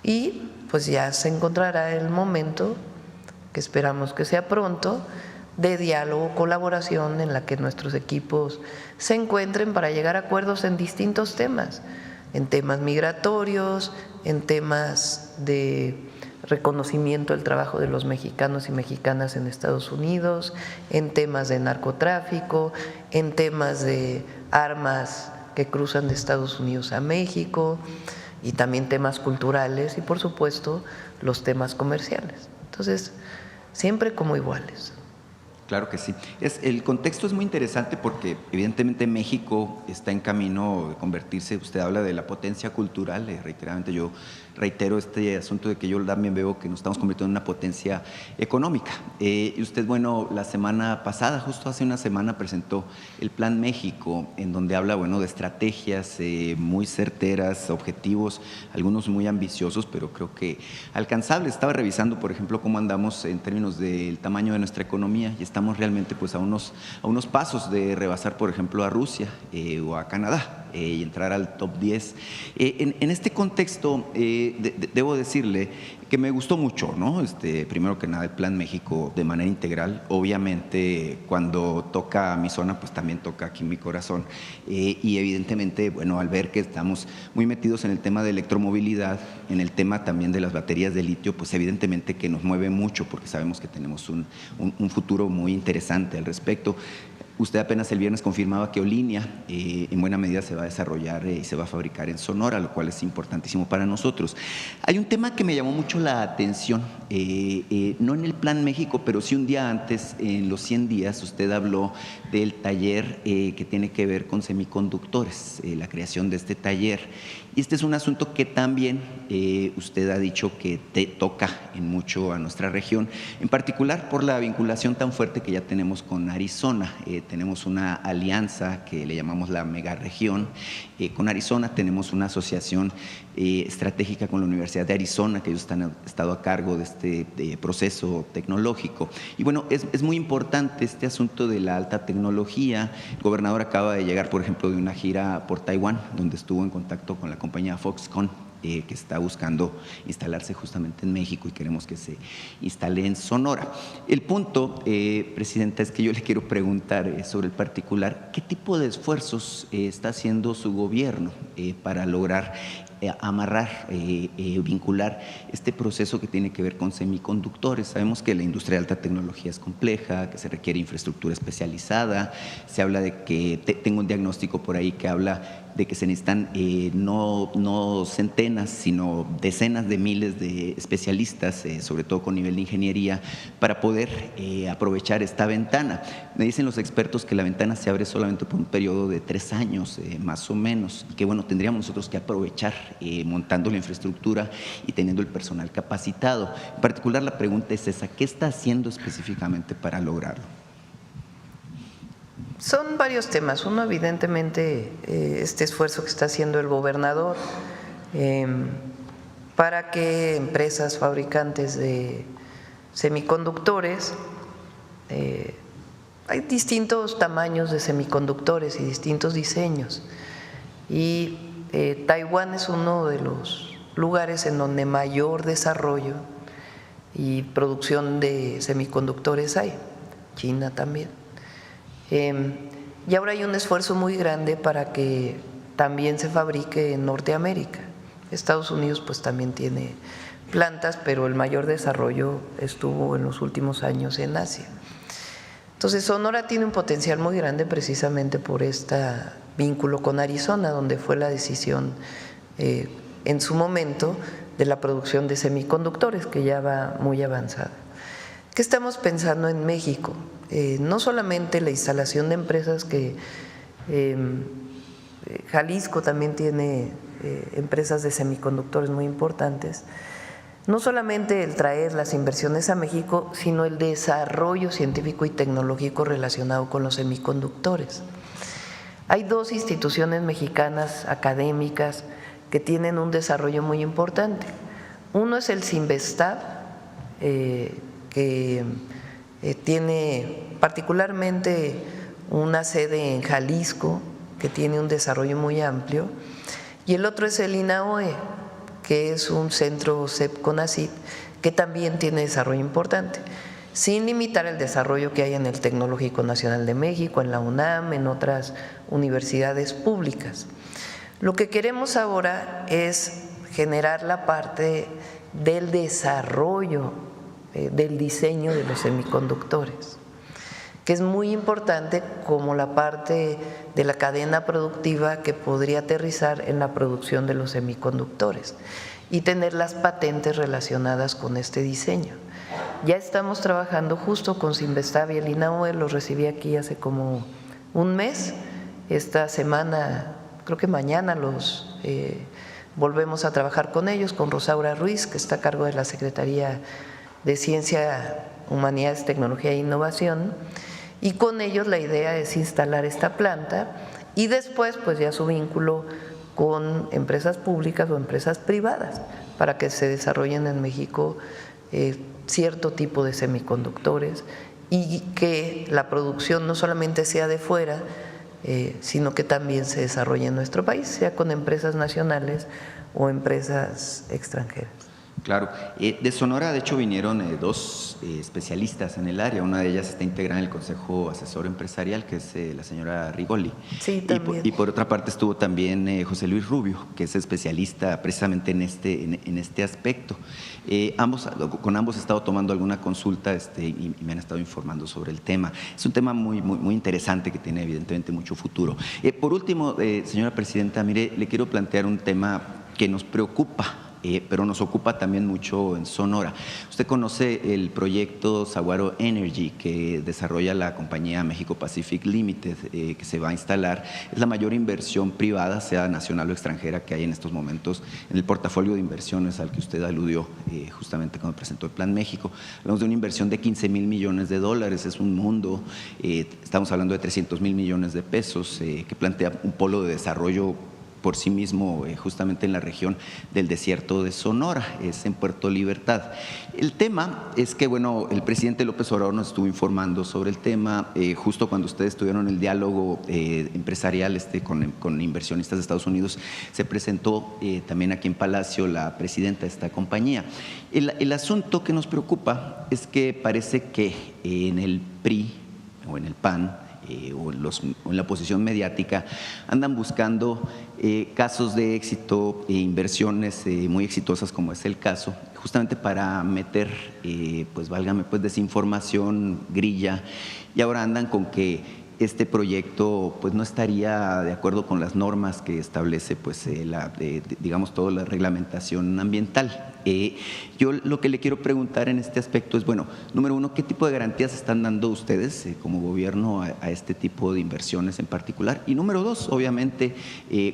Speaker 1: Y pues ya se encontrará el momento, que esperamos que sea pronto, de diálogo, colaboración en la que nuestros equipos se encuentren para llegar a acuerdos en distintos temas, en temas migratorios, en temas de reconocimiento del trabajo de los mexicanos y mexicanas en Estados Unidos, en temas de narcotráfico, en temas de armas que cruzan de Estados Unidos a México y también temas culturales y por supuesto los temas comerciales. Entonces, siempre como iguales.
Speaker 5: Claro que sí. El contexto es muy interesante porque evidentemente México está en camino de convertirse, usted habla de la potencia cultural, reiteradamente yo reitero este asunto de que yo también veo que nos estamos convirtiendo en una potencia económica. Y usted, bueno, la semana pasada, justo hace una semana, presentó el Plan México, en donde habla, bueno, de estrategias muy certeras, objetivos, algunos muy ambiciosos, pero creo que alcanzables. Estaba revisando, por ejemplo, cómo andamos en términos del tamaño de nuestra economía y estamos realmente pues a unos pasos de rebasar, por ejemplo, a Rusia o a Canadá y entrar al top 10. En este contexto, debo decirle que me gustó mucho, ¿no? Primero que nada, el Plan México de manera integral. Obviamente, cuando toca mi zona, pues también toca aquí mi corazón. Y evidentemente, bueno, al ver que estamos muy metidos en el tema de electromovilidad, en el tema también de las baterías de litio, pues evidentemente que nos mueve mucho porque sabemos que tenemos un futuro muy interesante al respecto. Usted apenas el viernes confirmaba que Olinia en buena medida se va a desarrollar y se va a fabricar en Sonora, lo cual es importantísimo para nosotros. Hay un tema que me llamó mucho la atención, no en el Plan México, pero sí un día antes, en los 100 días, usted habló del taller que tiene que ver con semiconductores, la creación de este taller. Y este es un asunto que también usted ha dicho que te toca en mucho a nuestra región, en particular por la vinculación tan fuerte que ya tenemos con Arizona. Tenemos una alianza que le llamamos la megaregión. Con Arizona tenemos una asociación estratégica con la Universidad de Arizona, que ellos han estado a cargo de este proceso tecnológico. Y bueno, es muy importante este asunto de la alta tecnología. El gobernador acaba de llegar, por ejemplo, de una gira por Taiwán, donde estuvo en contacto con la compañía Foxconn, que está buscando instalarse justamente en México y queremos que se instale en Sonora. El punto, Presidenta, es que yo le quiero preguntar sobre el particular, ¿qué tipo de esfuerzos está haciendo su gobierno para lograr amarrar, vincular este proceso que tiene que ver con semiconductores? Sabemos que la industria de alta tecnología es compleja, que se requiere infraestructura especializada. Se habla de que, tengo un diagnóstico por ahí que habla de que se necesitan no centenas, sino decenas de miles de especialistas, sobre todo con nivel de ingeniería, para poder aprovechar esta ventana. Me dicen los expertos que la ventana se abre solamente por un periodo de 3 años, más o menos, y que bueno, tendríamos nosotros que aprovechar montando la infraestructura y teniendo el personal capacitado. En particular, la pregunta es esa: ¿qué está haciendo específicamente para lograrlo?
Speaker 1: Son varios temas. Uno, evidentemente, este esfuerzo que está haciendo el gobernador para que empresas fabricantes de semiconductores, hay distintos tamaños de semiconductores y distintos diseños, y Taiwán es uno de los lugares en donde mayor desarrollo y producción de semiconductores hay, China también. Y ahora hay un esfuerzo muy grande para que también se fabrique en Norteamérica. Estados Unidos pues también tiene plantas, pero el mayor desarrollo estuvo en los últimos años en Asia. Entonces Sonora tiene un potencial muy grande precisamente por este vínculo con Arizona, donde fue la decisión en su momento de la producción de semiconductores, que ya va muy avanzada. ¿Qué estamos pensando en México? No solamente la instalación de empresas, que Jalisco también tiene empresas de semiconductores muy importantes, no solamente el traer las inversiones a México, sino el desarrollo científico y tecnológico relacionado con los semiconductores. Hay 2 instituciones mexicanas académicas que tienen un desarrollo muy importante. Uno es el Sinvestab, que tiene particularmente una sede en Jalisco, que tiene un desarrollo muy amplio, y el otro es el INAOE, que es un centro CEP-CONACYT, que también tiene desarrollo importante, sin limitar el desarrollo que hay en el Tecnológico Nacional de México, en la UNAM, en otras universidades públicas. Lo que queremos ahora es generar la parte del desarrollo, del diseño de los semiconductores, que es muy importante como la parte de la cadena productiva que podría aterrizar en la producción de los semiconductores y tener las patentes relacionadas con este diseño. Ya estamos trabajando justo con Sinvestab y el INAOE, los recibí aquí hace como un mes. Esta semana, creo que mañana volvemos a trabajar con ellos, con Rosaura Ruiz, que está a cargo de la Secretaría de Ciencia, Humanidades, Tecnología e Innovación, y con ellos la idea es instalar esta planta y después pues ya su vínculo con empresas públicas o empresas privadas para que se desarrollen en México cierto tipo de semiconductores y que la producción no solamente sea de fuera, sino que también se desarrolle en nuestro país, sea con empresas nacionales o empresas extranjeras.
Speaker 5: Claro. De Sonora, de hecho, vinieron dos especialistas en el área. Una de ellas está integrada en el Consejo Asesor Empresarial, que es la señora Rigoli.
Speaker 1: Sí, también.
Speaker 5: Y por otra parte estuvo también José Luis Rubio, que es especialista precisamente en este aspecto. Con ambos he estado tomando alguna consulta y me han estado informando sobre el tema. Es un tema muy interesante que tiene evidentemente mucho futuro. Por último, señora presidenta, mire, le quiero plantear un tema que nos preocupa, pero nos ocupa también mucho en Sonora. Usted conoce el proyecto Saguaro Energy que desarrolla la compañía México Pacific Limited, que se va a instalar. Es la mayor inversión privada, sea nacional o extranjera, que hay en estos momentos en el portafolio de inversiones al que usted aludió justamente cuando presentó el Plan México. Hablamos de una inversión de 15,000 millones de dólares, es un mundo, estamos hablando de 300,000 millones de pesos, que plantea un polo de desarrollo por sí mismo, justamente en la región del desierto de Sonora, es en Puerto Libertad. El tema es que, bueno, el presidente López Obrador nos estuvo informando sobre el tema justo cuando ustedes tuvieron el diálogo empresarial con inversionistas de Estados Unidos. Se presentó también aquí en Palacio la presidenta de esta compañía. El asunto que nos preocupa es que parece que en el PRI o en el PAN o en la oposición mediática andan buscando casos de éxito e inversiones muy exitosas, como es el caso, justamente para meter, pues válgame, pues desinformación, grilla, y ahora andan con que este proyecto pues no estaría de acuerdo con las normas que establece pues digamos toda la reglamentación ambiental. Yo lo que le quiero preguntar en este aspecto es, bueno, número uno, ¿qué tipo de garantías están dando ustedes como gobierno a este tipo de inversiones en particular? Y número dos, obviamente,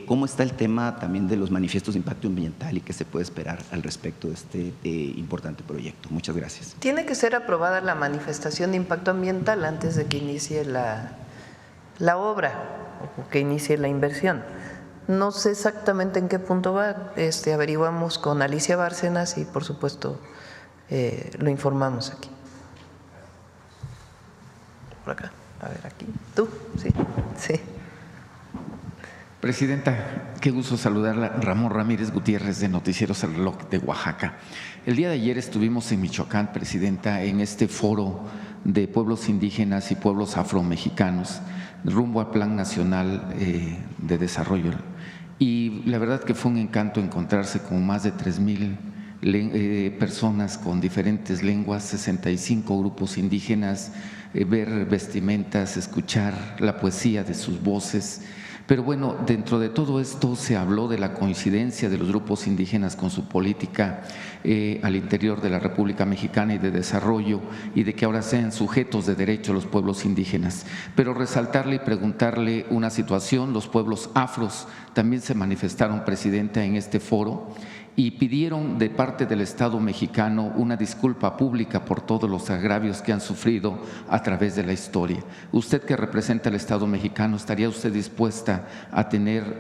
Speaker 5: ¿cómo está el tema también de los manifiestos de impacto ambiental y qué se puede esperar al respecto de este importante proyecto? Muchas gracias.
Speaker 1: Tiene que ser aprobada la manifestación de impacto ambiental antes de que inicie la obra o que inicie la inversión. No sé exactamente en qué punto va, averiguamos con Alicia Bárcenas y por supuesto lo informamos aquí. Por acá, a ver, aquí. ¿Tú? Sí.
Speaker 6: Presidenta, qué gusto saludarla. Ramón Ramírez Gutiérrez, de Noticieros El Reloj de Oaxaca. El día de ayer estuvimos en Michoacán, Presidenta, en este foro de pueblos indígenas y pueblos afromexicanos rumbo al Plan Nacional de Desarrollo. Y la verdad que fue un encanto encontrarse con más de 3,000 personas con diferentes lenguas, 65 grupos indígenas, ver vestimentas, escuchar la poesía de sus voces. Pero bueno, dentro de todo esto se habló de la coincidencia de los grupos indígenas con su política al interior de la República Mexicana y de desarrollo, y de que ahora sean sujetos de derecho los pueblos indígenas. Pero resaltarle y preguntarle una situación: los pueblos afros también se manifestaron, Presidenta, en este foro, y pidieron de parte del Estado mexicano una disculpa pública por todos los agravios que han sufrido a través de la historia. Usted, que representa al Estado mexicano, ¿estaría usted dispuesta a tener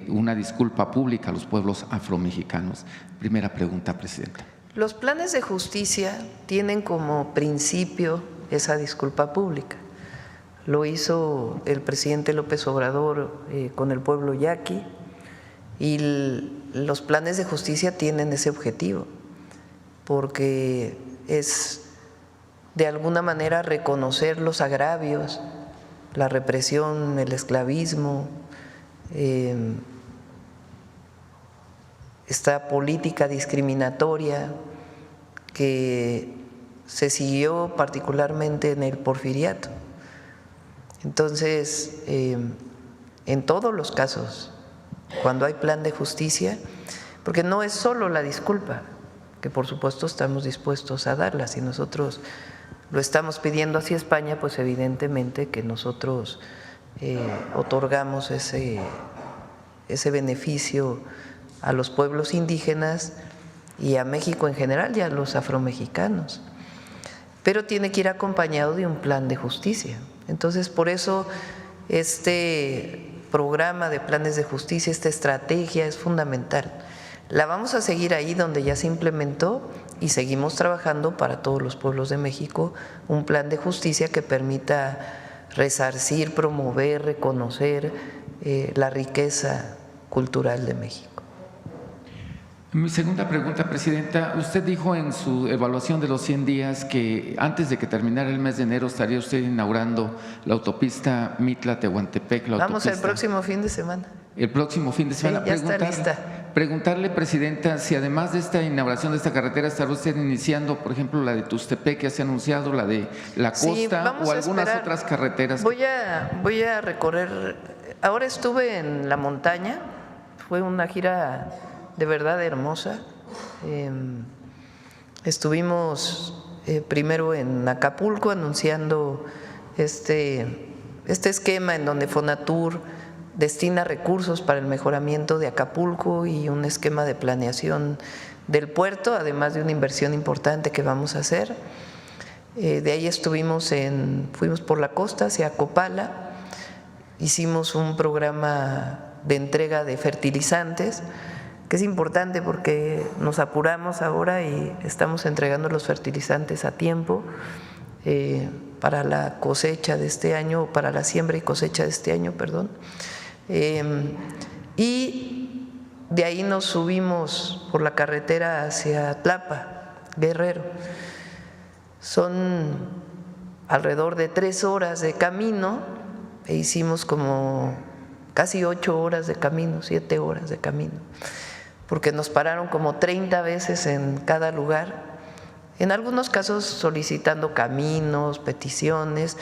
Speaker 6: una disculpa pública a los pueblos afromexicanos? Primera pregunta, presidenta.
Speaker 1: Los planes de justicia tienen como principio esa disculpa pública. Lo hizo el presidente López Obrador con el pueblo yaqui, y los planes de justicia tienen ese objetivo, porque es de alguna manera reconocer los agravios, la represión, el esclavismo, esta política discriminatoria que se siguió particularmente en el Porfiriato. Entonces, en todos los casos, cuando hay plan de justicia, porque no es solo la disculpa, que por supuesto estamos dispuestos a darla, si nosotros lo estamos pidiendo hacia España, pues evidentemente que nosotros otorgamos ese beneficio a los pueblos indígenas y a México en general y a los afromexicanos, pero tiene que ir acompañado de un plan de justicia. Entonces, por eso este programa de planes de justicia, esta estrategia es fundamental. La vamos a seguir ahí donde ya se implementó y seguimos trabajando para todos los pueblos de México un plan de justicia que permita resarcir, promover, reconocer la riqueza cultural de México.
Speaker 6: Mi segunda pregunta, presidenta. Usted dijo en su evaluación de los 100 días que antes de que terminara el mes de enero estaría usted inaugurando la autopista Mitla-Tehuantepec.
Speaker 1: Vamos el próximo fin de semana.
Speaker 6: El próximo fin de semana.
Speaker 1: Sí, ya está lista.
Speaker 6: Preguntarle, presidenta, si además de esta inauguración de esta carretera estará usted iniciando, por ejemplo, la de Tustepec que se ha anunciado, la de la costa o algunas otras carreteras.
Speaker 1: Voy a recorrer. Ahora estuve en la montaña, fue una gira de verdad hermosa. Estuvimos primero en Acapulco anunciando este esquema en donde Fonatur destina recursos para el mejoramiento de Acapulco y un esquema de planeación del puerto, además de una inversión importante que vamos a hacer. De ahí fuimos por la costa hacia Copala, hicimos un programa de entrega de fertilizantes, que es importante porque nos apuramos ahora y estamos entregando los fertilizantes a tiempo para la cosecha de este año, para la siembra y cosecha de este año, perdón. Y de ahí nos subimos por la carretera hacia Tlapa, Guerrero. Son alrededor de 3 horas de camino e hicimos como casi 8 horas de camino, 7 horas de camino, porque nos pararon como 30 veces en cada lugar, en algunos casos solicitando caminos, peticiones,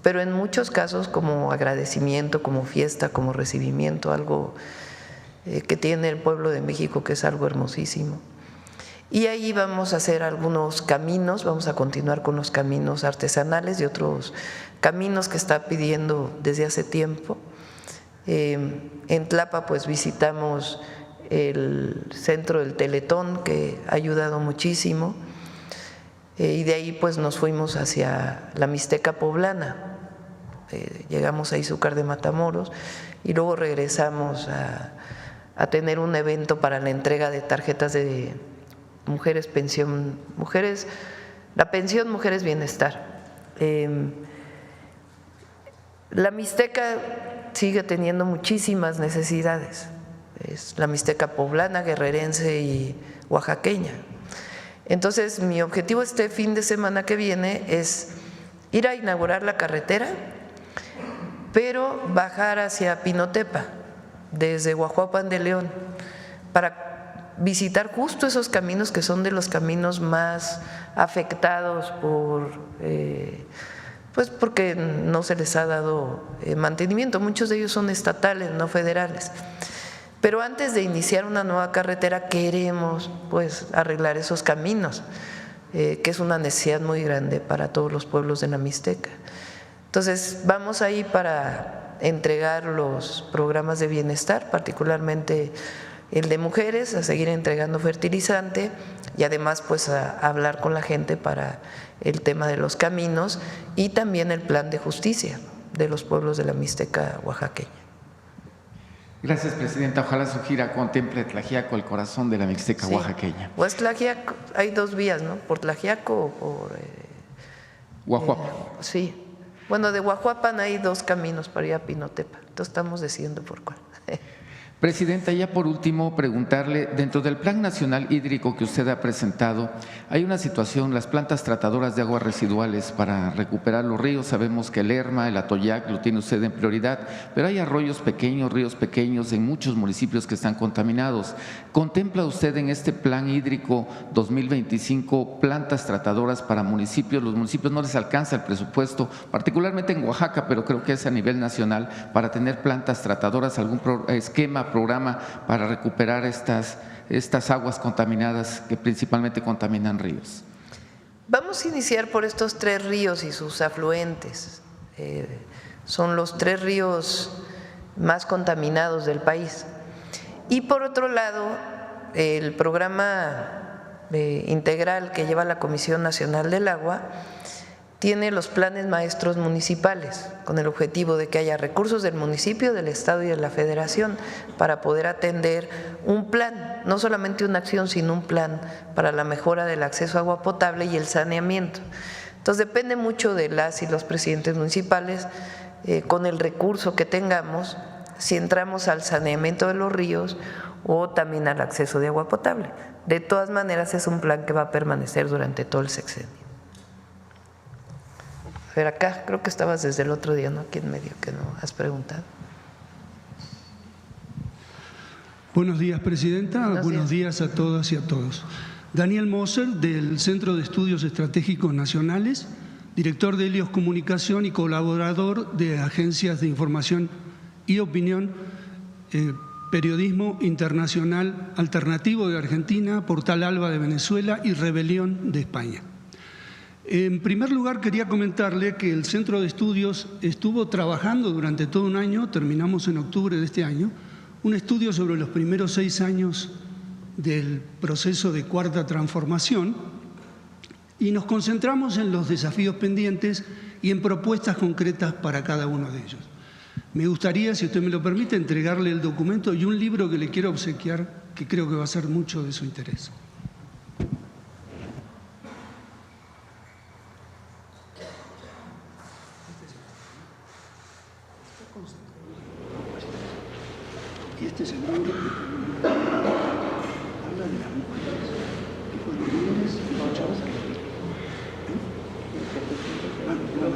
Speaker 1: pero en muchos casos como agradecimiento, como fiesta, como recibimiento, algo que tiene el pueblo de México, que es algo hermosísimo. Y ahí vamos a hacer algunos caminos, vamos a continuar con los caminos artesanales y otros caminos que está pidiendo desde hace tiempo. En Tlapa pues visitamos el centro del Teletón, que ha ayudado muchísimo, y de ahí pues nos fuimos hacia la Mixteca Poblana. Llegamos a Izúcar de Matamoros y luego regresamos a tener un evento para la entrega de tarjetas de mujeres, la pensión Mujeres Bienestar. La Mixteca sigue teniendo muchísimas necesidades, es la Mixteca poblana, guerrerense y oaxaqueña. Entonces, mi objetivo este fin de semana que viene es ir a inaugurar la carretera, pero bajar hacia Pinotepa, desde Guajuapan de León, para visitar justo esos caminos que son de los caminos más afectados pues porque no se les ha dado mantenimiento. Muchos de ellos son estatales, no federales. Pero antes de iniciar una nueva carretera queremos pues arreglar esos caminos, que es una necesidad muy grande para todos los pueblos de la Mixteca. Entonces vamos ahí para entregar los programas de bienestar, particularmente el de mujeres, a seguir entregando fertilizante y además pues a hablar con la gente para el tema de los caminos y también el plan de justicia de los pueblos de la Mixteca oaxaqueña.
Speaker 6: Gracias, presidenta. Ojalá su gira contemple Tlaxiaco, el corazón de la Mixteca oaxaqueña.
Speaker 1: Pues Tlaxiaco, hay dos vías, ¿no? Por Tlaxiaco o por…
Speaker 6: Guajuapan.
Speaker 1: Sí. Bueno, de Guajuapan hay dos caminos para ir a Pinotepa. Entonces estamos decidiendo por cuál.
Speaker 6: Presidenta, ya por último preguntarle, dentro del Plan Nacional Hídrico que usted ha presentado, hay una situación, las plantas tratadoras de aguas residuales para recuperar los ríos, sabemos que el Lerma, el Atoyac lo tiene usted en prioridad, pero hay arroyos pequeños, ríos pequeños en muchos municipios que están contaminados. ¿Contempla usted en este Plan Hídrico 2025 plantas tratadoras para municipios? Los municipios no les alcanza el presupuesto, particularmente en Oaxaca, pero creo que es a nivel nacional, para tener plantas tratadoras, algún esquema, programa para recuperar estas aguas contaminadas que principalmente contaminan ríos.
Speaker 1: Vamos a iniciar por estos 3 ríos y sus afluentes. Son los 3 ríos más contaminados del país. Y por otro lado, el programa integral que lleva la Comisión Nacional del Agua tiene los planes maestros municipales, con el objetivo de que haya recursos del municipio, del estado y de la federación para poder atender un plan, no solamente una acción, sino un plan para la mejora del acceso a agua potable y el saneamiento. Entonces depende mucho de las y los presidentes municipales, con el recurso que tengamos, si entramos al saneamiento de los ríos o también al acceso de agua potable. De todas maneras es un plan que va a permanecer durante todo el sexenio. Pero acá creo que estabas desde el otro día, ¿no? Aquí en medio, que no has preguntado.
Speaker 7: Buenos días, presidenta. Buenos días a todas y a todos. Daniel Moser, del Centro de Estudios Estratégicos Nacionales, director de Helios Comunicación y colaborador de Agencias de Información y Opinión, Periodismo Internacional Alternativo de Argentina, Portal Alba de Venezuela y Rebelión de España. En primer lugar, quería comentarle que el Centro de Estudios estuvo trabajando durante todo un año, terminamos en octubre de este año, un estudio sobre los primeros 6 años del proceso de Cuarta Transformación y nos concentramos en los desafíos pendientes y en propuestas concretas para cada uno de ellos. Me gustaría, si usted me lo permite, entregarle el documento y un libro que le quiero obsequiar, que creo que va a ser mucho de su interés. Y este es el libro que habla de las mujeres que fueron líderes y luchadoras.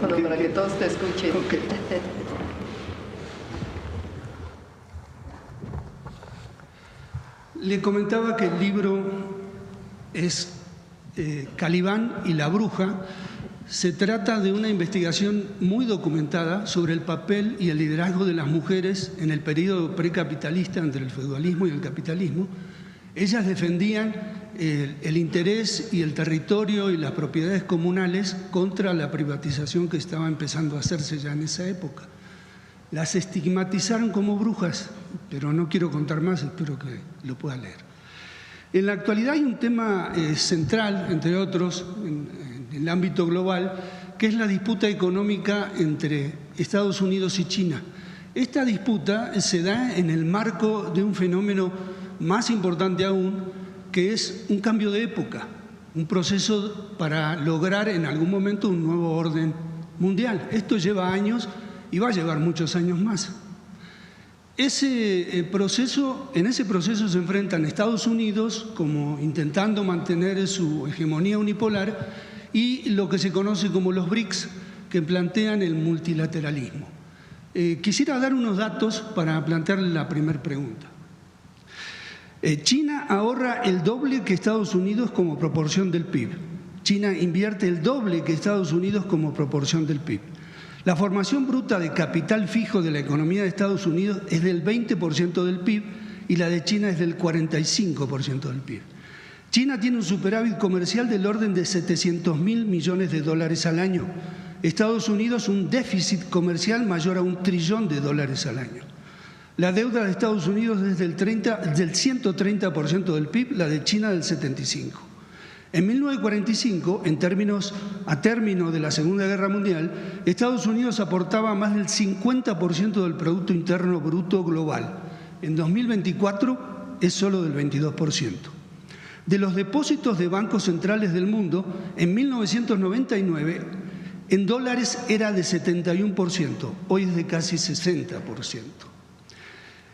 Speaker 1: Para que todos te escuchen.
Speaker 7: Okay. Le comentaba que el libro es Calibán y la bruja. Se trata de una investigación muy documentada sobre el papel y el liderazgo de las mujeres en el periodo precapitalista entre el feudalismo y el capitalismo. Ellas defendían el interés y el territorio y las propiedades comunales contra la privatización que estaba empezando a hacerse ya en esa época. Las estigmatizaron como brujas, pero no quiero contar más, espero que lo pueda leer. En la actualidad hay un tema central, entre otros, en el ámbito global, que es la disputa económica entre Estados Unidos y China. Esta disputa se da en el marco de un fenómeno más importante aún, que es un cambio de época, un proceso para lograr en algún momento un nuevo orden mundial. Esto lleva años y va a llevar muchos años más. En ese proceso se enfrentan Estados Unidos como intentando mantener su hegemonía unipolar y lo que se conoce como los BRICS, que plantean el multilateralismo. Quisiera dar unos datos para plantearle la primera pregunta. China ahorra el doble que Estados Unidos como proporción del PIB. China invierte el doble que Estados Unidos como proporción del PIB. La formación bruta de capital fijo de la economía de Estados Unidos es del 20% del PIB y la de China es del 45% del PIB. China tiene un superávit comercial del orden de $700.000 millones al año. Estados Unidos un déficit comercial mayor a $1 trillón al año. La deuda de Estados Unidos es del 130% del PIB, la de China del 75%. En 1945, a término de la Segunda Guerra Mundial, Estados Unidos aportaba más del 50% del Producto Interno Bruto global. En 2024 es solo del 22%. De los depósitos de bancos centrales del mundo, en 1999, en dólares era de 71%, hoy es de casi 60%.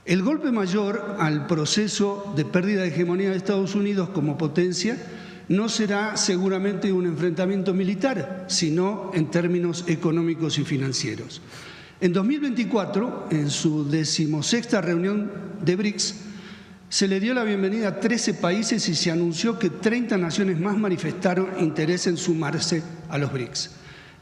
Speaker 7: El golpe mayor al proceso de pérdida de hegemonía de Estados Unidos como potencia no será seguramente un enfrentamiento militar, sino en términos económicos y financieros. En 2024, en su 16ª reunión de BRICS, se le dio la bienvenida a 13 países y se anunció que 30 naciones más manifestaron interés en sumarse a los BRICS.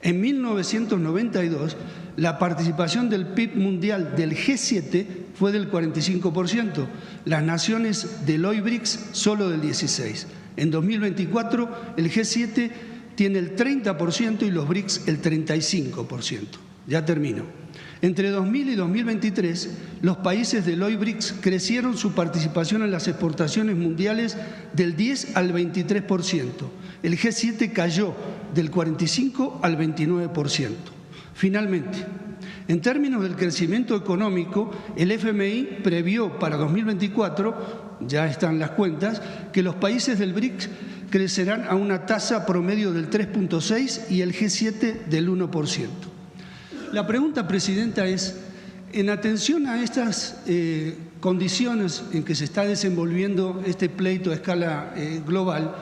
Speaker 7: En 1992, la participación del PIB mundial del G7 fue del 45%, las naciones del hoy BRICS solo del 16%. En 2024, el G7 tiene el 30% y los BRICS el 35%. Ya termino. Entre 2000 y 2023, los países del hoy BRICS crecieron su participación en las exportaciones mundiales del 10 al 23%. El G7 cayó del 45 al 29%. Finalmente, en términos del crecimiento económico, el FMI previó para 2024, ya están las cuentas, que los países del BRICS crecerán a una tasa promedio del 3.6 y el G7 del 1%. La pregunta, Presidenta, es, en atención a estas condiciones en que se está desenvolviendo este pleito a escala global,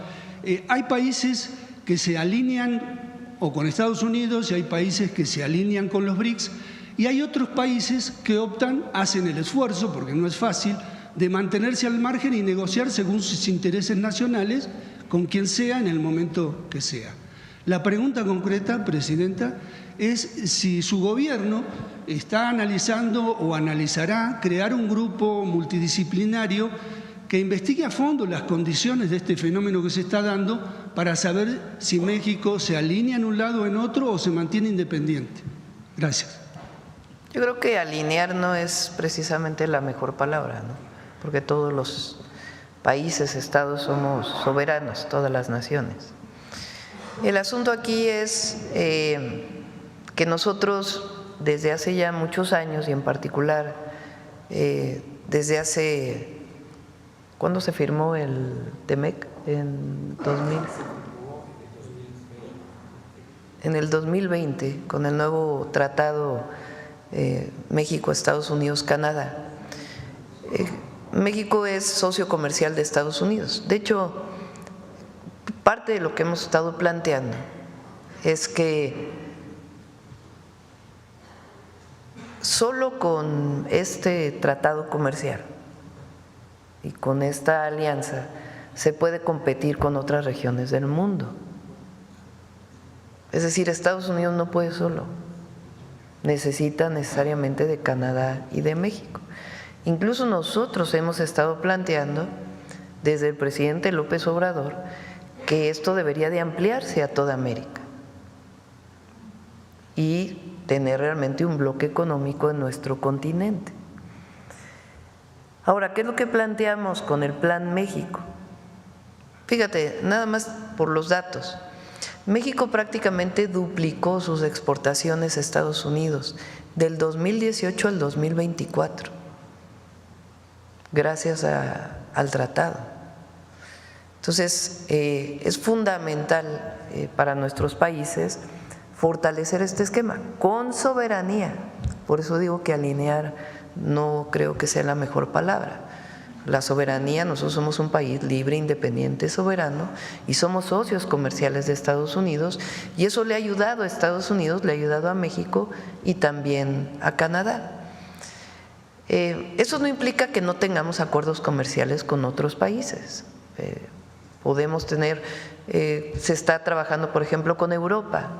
Speaker 7: hay países que se alinean o con Estados Unidos y hay países que se alinean con los BRICS y hay otros países que hacen el esfuerzo, porque no es fácil, de mantenerse al margen y negociar según sus intereses nacionales con quien sea en el momento que sea. La pregunta concreta, Presidenta, es si su gobierno está analizando o analizará crear un grupo multidisciplinario que investigue a fondo las condiciones de este fenómeno que se está dando para saber si México se alinea en un lado o en otro o se mantiene independiente. Gracias.
Speaker 1: Yo creo que alinear no es precisamente la mejor palabra, ¿no? Porque todos los países, estados somos soberanos, todas las naciones. El asunto aquí es que nosotros desde hace ya muchos años y en particular desde hace… ¿Cuándo se firmó el TEMEC? En 2000. En el 2020, con el nuevo tratado México, Estados Unidos, Canadá. México es socio comercial de Estados Unidos. De hecho, parte de lo que hemos estado planteando es que solo con este tratado comercial y con esta alianza se puede competir con otras regiones del mundo. Es decir, Estados Unidos no puede solo, necesita necesariamente de Canadá y de México. Incluso nosotros hemos estado planteando desde el presidente López Obrador que esto debería de ampliarse a toda América y tener realmente un bloque económico en nuestro continente. Ahora, ¿qué es lo que planteamos con el Plan México? Fíjate, nada más por los datos. México prácticamente duplicó sus exportaciones a Estados Unidos del 2018 al 2024, gracias al tratado. Entonces, es fundamental para nuestros países fortalecer este esquema con soberanía. Por eso digo que alinear no creo que sea la mejor palabra. La soberanía, nosotros somos un país libre, independiente, soberano y somos socios comerciales de Estados Unidos y eso le ha ayudado a Estados Unidos, le ha ayudado a México y también a Canadá. Eso no implica que no tengamos acuerdos comerciales con otros países. Podemos tener, se está trabajando por ejemplo con Europa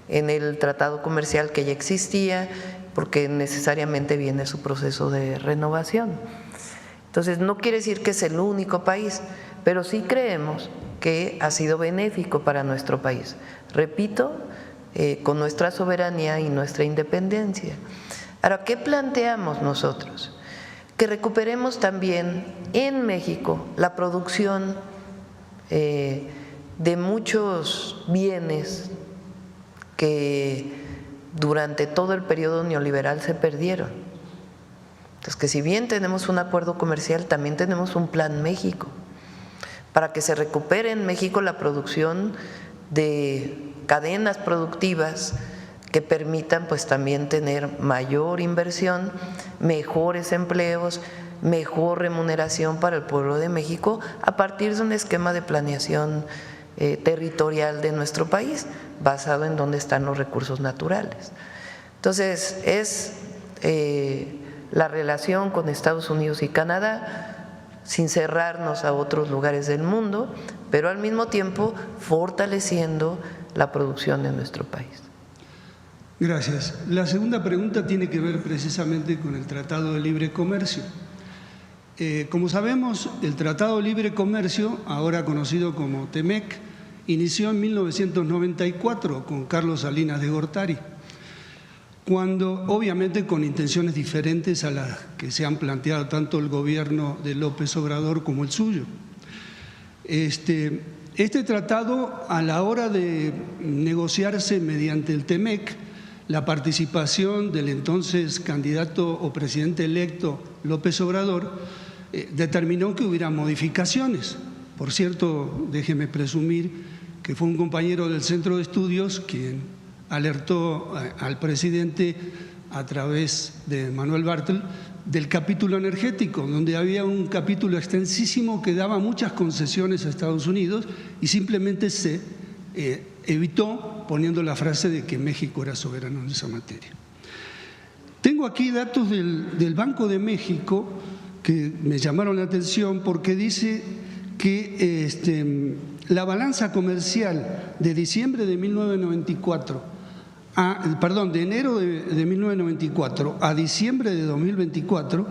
Speaker 1: en el tratado comercial que ya existía porque necesariamente viene su proceso de renovación. Entonces, no quiere decir que es el único país, pero sí creemos que ha sido benéfico para nuestro país. Repito, con nuestra soberanía y nuestra independencia. Ahora, ¿qué planteamos nosotros? Que recuperemos también en México la producción de muchos bienes que durante todo el periodo neoliberal se perdieron. Entonces, que si bien tenemos un acuerdo comercial, también tenemos un Plan México para que se recupere en México la producción de cadenas productivas que permitan pues también tener mayor inversión, mejores empleos, mejor remuneración para el pueblo de México a partir de un esquema de planeación territorial de nuestro país basado en dónde están los recursos naturales. Entonces, es la relación con Estados Unidos y Canadá sin cerrarnos a otros lugares del mundo, pero al mismo tiempo fortaleciendo la producción de nuestro país.
Speaker 7: Gracias. La segunda pregunta tiene que ver precisamente con el Tratado de Libre Comercio. Como sabemos, el Tratado de Libre Comercio, ahora conocido como TEMEC, inició en 1994 con Carlos Salinas de Gortari, cuando obviamente con intenciones diferentes a las que se han planteado tanto el gobierno de López Obrador como el suyo. Este tratado, a la hora de negociarse mediante el TEMEC, la participación del entonces candidato o presidente electo López Obrador determinó que hubiera modificaciones. Por cierto, déjeme presumir que fue un compañero del Centro de Estudios quien alertó al presidente a través de Manuel Bartel del capítulo energético, donde había un capítulo extensísimo que daba muchas concesiones a Estados Unidos y simplemente se evitó poniendo la frase de que México era soberano en esa materia. Tengo aquí datos del Banco de México que me llamaron la atención porque dice que la balanza comercial de diciembre de 1994, de enero de 1994 a diciembre de 2024,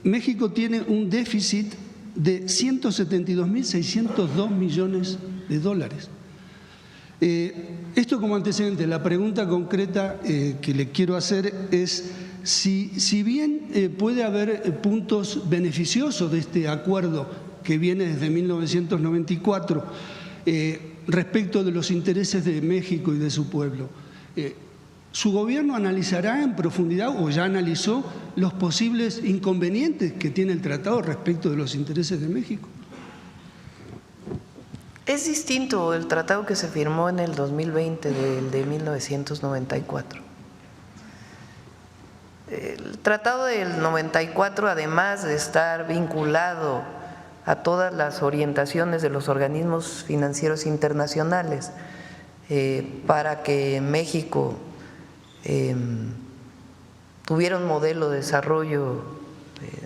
Speaker 7: México tiene un déficit de 172.602 millones de dólares. Esto como antecedente. La pregunta concreta que le quiero hacer es si bien puede haber puntos beneficiosos de este acuerdo que viene desde 1994 respecto de los intereses de México y de su pueblo, ¿su gobierno analizará en profundidad o ya analizó los posibles inconvenientes que tiene el tratado respecto de los intereses de México?
Speaker 1: Es distinto el tratado que se firmó en el 2020 del de 1994. El tratado del 94, además de estar vinculado a todas las orientaciones de los organismos financieros internacionales para que México tuviera un modelo de desarrollo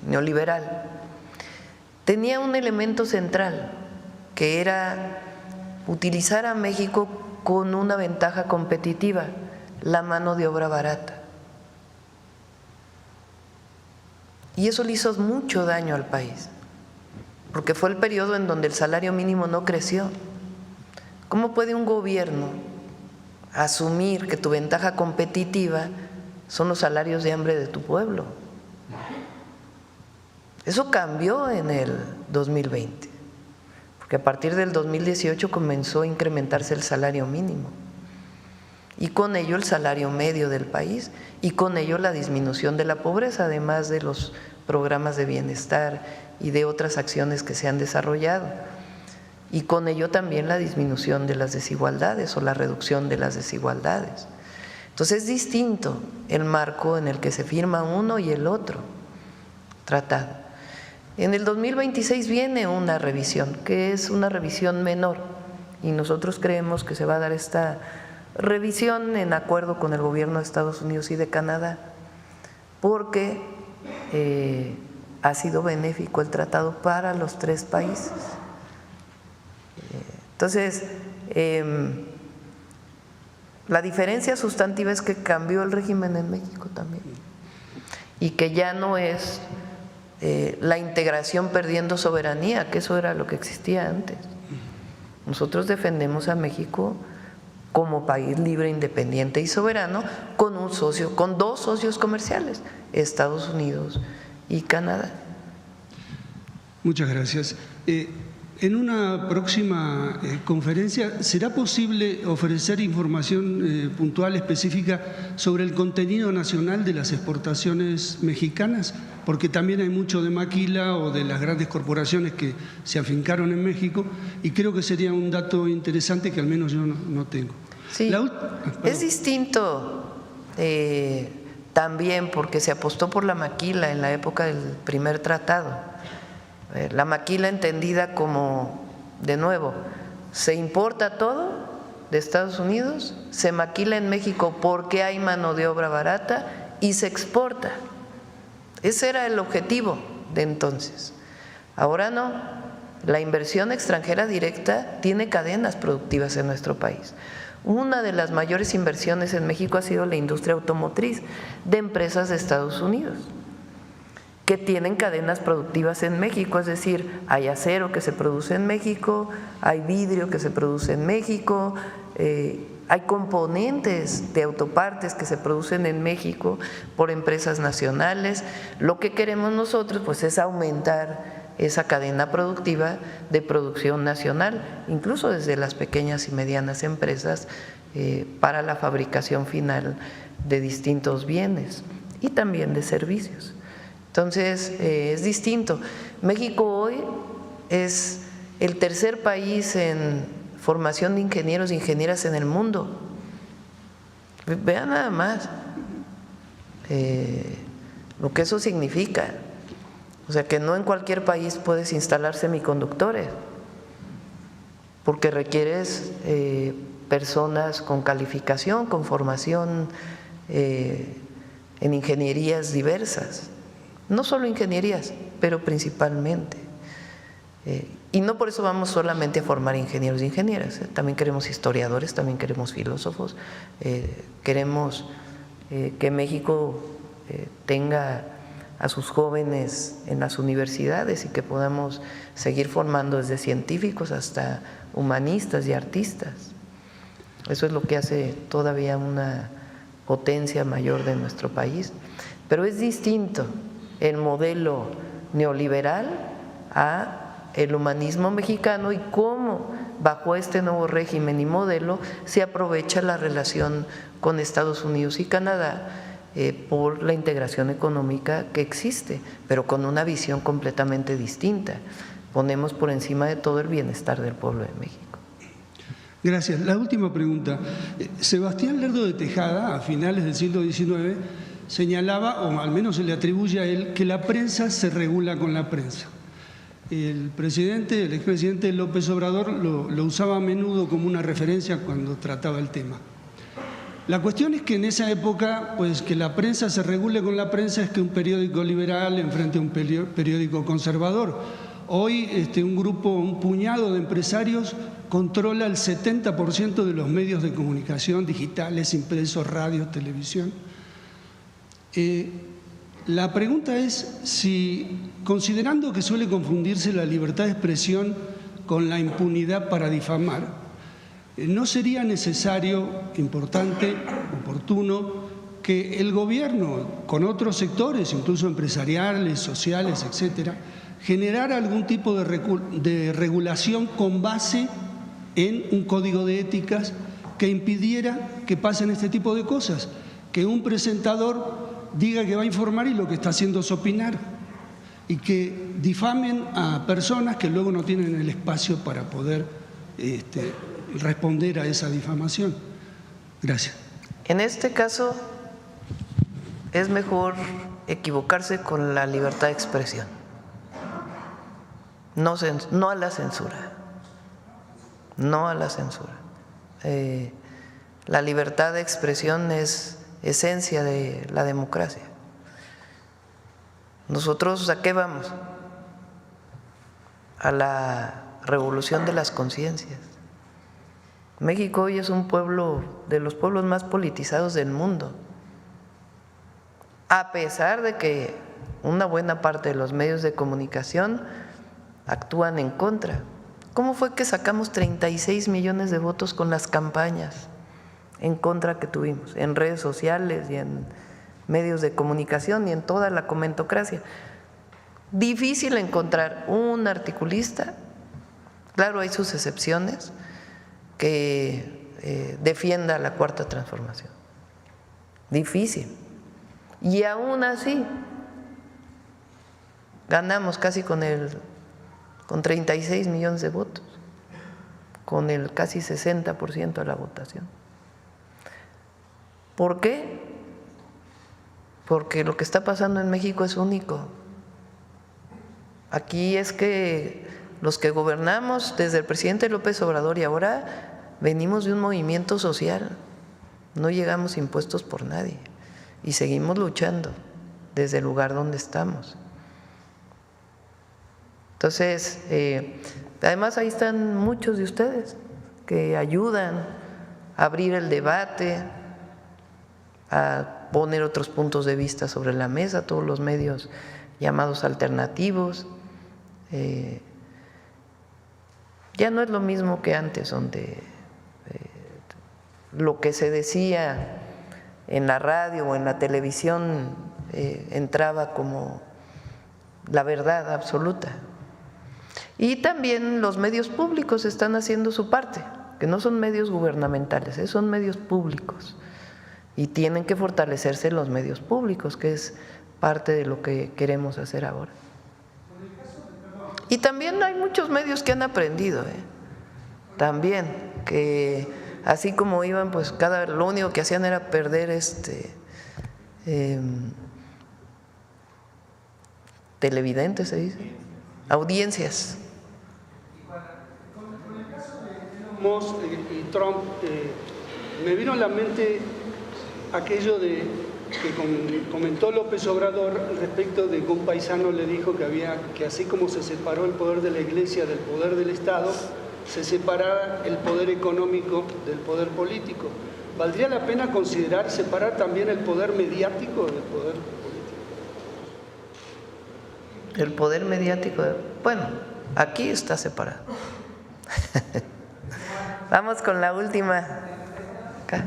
Speaker 1: neoliberal, tenía un elemento central que era utilizar a México con una ventaja competitiva, la mano de obra barata. Y eso le hizo mucho daño al país, porque fue el periodo en donde el salario mínimo no creció. ¿Cómo puede un gobierno asumir que tu ventaja competitiva son los salarios de hambre de tu pueblo? Eso cambió en el 2020. Porque a partir del 2018 comenzó a incrementarse el salario mínimo y con ello el salario medio del país y con ello la disminución de la pobreza, además de los programas de bienestar y de otras acciones que se han desarrollado, y con ello también la disminución de las desigualdades o la reducción de las desigualdades. Entonces es distinto el marco en el que se firma uno y el otro tratado. En el 2026 viene una revisión, que es una revisión menor, y nosotros creemos que se va a dar esta revisión en acuerdo con el gobierno de Estados Unidos y de Canadá, porque ha sido benéfico el tratado para los tres países. Entonces, la diferencia sustantiva es que cambió el régimen en México también, y que ya no es la integración perdiendo soberanía, que eso era lo que existía antes. Nosotros defendemos a México como país libre, independiente y soberano, con un socio, con dos socios comerciales, Estados Unidos y Canadá.
Speaker 7: Muchas gracias. En una próxima conferencia, ¿será posible ofrecer información puntual, específica, sobre el contenido nacional de las exportaciones mexicanas? Porque también hay mucho de maquila o de las grandes corporaciones que se afincaron en México, y creo que sería un dato interesante que al menos yo no tengo.
Speaker 1: Sí, es distinto también porque se apostó por la maquila en la época del primer tratado. La maquila entendida como, de nuevo, se importa todo de Estados Unidos, se maquila en México porque hay mano de obra barata y se exporta. Ese era el objetivo de entonces. Ahora no, la inversión extranjera directa tiene cadenas productivas en nuestro país. Una de las mayores inversiones en México ha sido la industria automotriz de empresas de Estados Unidos, que tienen cadenas productivas en México, es decir, hay acero que se produce en México, hay vidrio que se produce en México, hay componentes de autopartes que se producen en México por empresas nacionales. Lo que queremos nosotros pues es aumentar esa cadena productiva de producción nacional, incluso desde las pequeñas y medianas empresas para la fabricación final de distintos bienes y también de servicios. Entonces, es distinto. México hoy es el tercer país en formación de ingenieros e ingenieras en el mundo. Vean nada más lo que eso significa. O sea, que no en cualquier país puedes instalar semiconductores, porque requieres personas con calificación, con formación en ingenierías diversas. No solo ingenierías, pero principalmente. Y no por eso vamos solamente a formar ingenieros e ingenieras, también queremos historiadores, también queremos filósofos, queremos que México tenga a sus jóvenes en las universidades y que podamos seguir formando desde científicos hasta humanistas y artistas. Eso es lo que hace todavía una potencia mayor de nuestro país. Pero es distinto el modelo neoliberal a el humanismo mexicano y cómo bajo este nuevo régimen y modelo se aprovecha la relación con Estados Unidos y Canadá por la integración económica que existe, pero con una visión completamente distinta. Ponemos por encima de todo el bienestar del pueblo de México.
Speaker 7: Gracias. La última pregunta. Sebastián Lerdo de Tejada, a finales del siglo XIX, señalaba, o al menos se le atribuye a él, que la prensa se regula con la prensa. El expresidente López Obrador lo usaba a menudo como una referencia cuando trataba el tema. La cuestión es que en esa época, pues que la prensa se regule con la prensa es que un periódico liberal enfrente a un periódico conservador. Hoy un puñado de empresarios controla el 70% de los medios de comunicación digitales, impresos, radio, televisión. La pregunta es si, considerando que suele confundirse la libertad de expresión con la impunidad para difamar, ¿no sería necesario, importante, oportuno, que el gobierno, con otros sectores, incluso empresariales, sociales, etcétera, generara algún tipo de regulación con base en un código de éticas que impidiera que pasen este tipo de cosas? Que un presentador diga que va a informar y lo que está haciendo es opinar, y que difamen a personas que luego no tienen el espacio para poder responder a esa difamación. Gracias.
Speaker 1: En este caso es mejor equivocarse con la libertad de expresión, no a la censura, no a la censura. La libertad de expresión es esencia de la democracia. Nosotros ¿a qué vamos? A la revolución de las conciencias. México hoy es un pueblo de los pueblos más politizados del mundo, a pesar de que una buena parte de los medios de comunicación actúan en contra. ¿Cómo fue que sacamos 36 millones de votos con las campañas en contra que tuvimos, en redes sociales y en medios de comunicación y en toda la comentocracia. Difícil encontrar un articulista, claro, hay sus excepciones, que defienda la Cuarta Transformación. Difícil. Y aún así, ganamos casi con 36 millones de votos, con el casi 60% de la votación. ¿Por qué? Porque lo que está pasando en México es único. Aquí es que los que gobernamos desde el presidente López Obrador y ahora venimos de un movimiento social, no llegamos impuestos por nadie y seguimos luchando desde el lugar donde estamos. Entonces, además ahí están muchos de ustedes que ayudan a abrir el debate, a poner otros puntos de vista sobre la mesa, todos los medios llamados alternativos. Ya no es lo mismo que antes, donde lo que se decía en la radio o en la televisión entraba como la verdad absoluta. Y también los medios públicos están haciendo su parte, que no son medios gubernamentales, son medios públicos. Y tienen que fortalecerse los medios públicos, que es parte de lo que queremos hacer ahora. Y también hay muchos medios que han aprendido, también, que así como iban, pues lo único que hacían era perder televidentes, se dice, audiencias.
Speaker 7: Con el caso de Musk y Trump, me vino a la mente aquello que comentó López Obrador respecto de que un paisano le dijo que así como se separó el poder de la Iglesia del poder del Estado, se separara el poder económico del poder político. ¿Valdría la pena considerar separar también el poder mediático del poder político?
Speaker 1: El poder mediático, bueno, aquí está separado. Vamos con la última. Acá.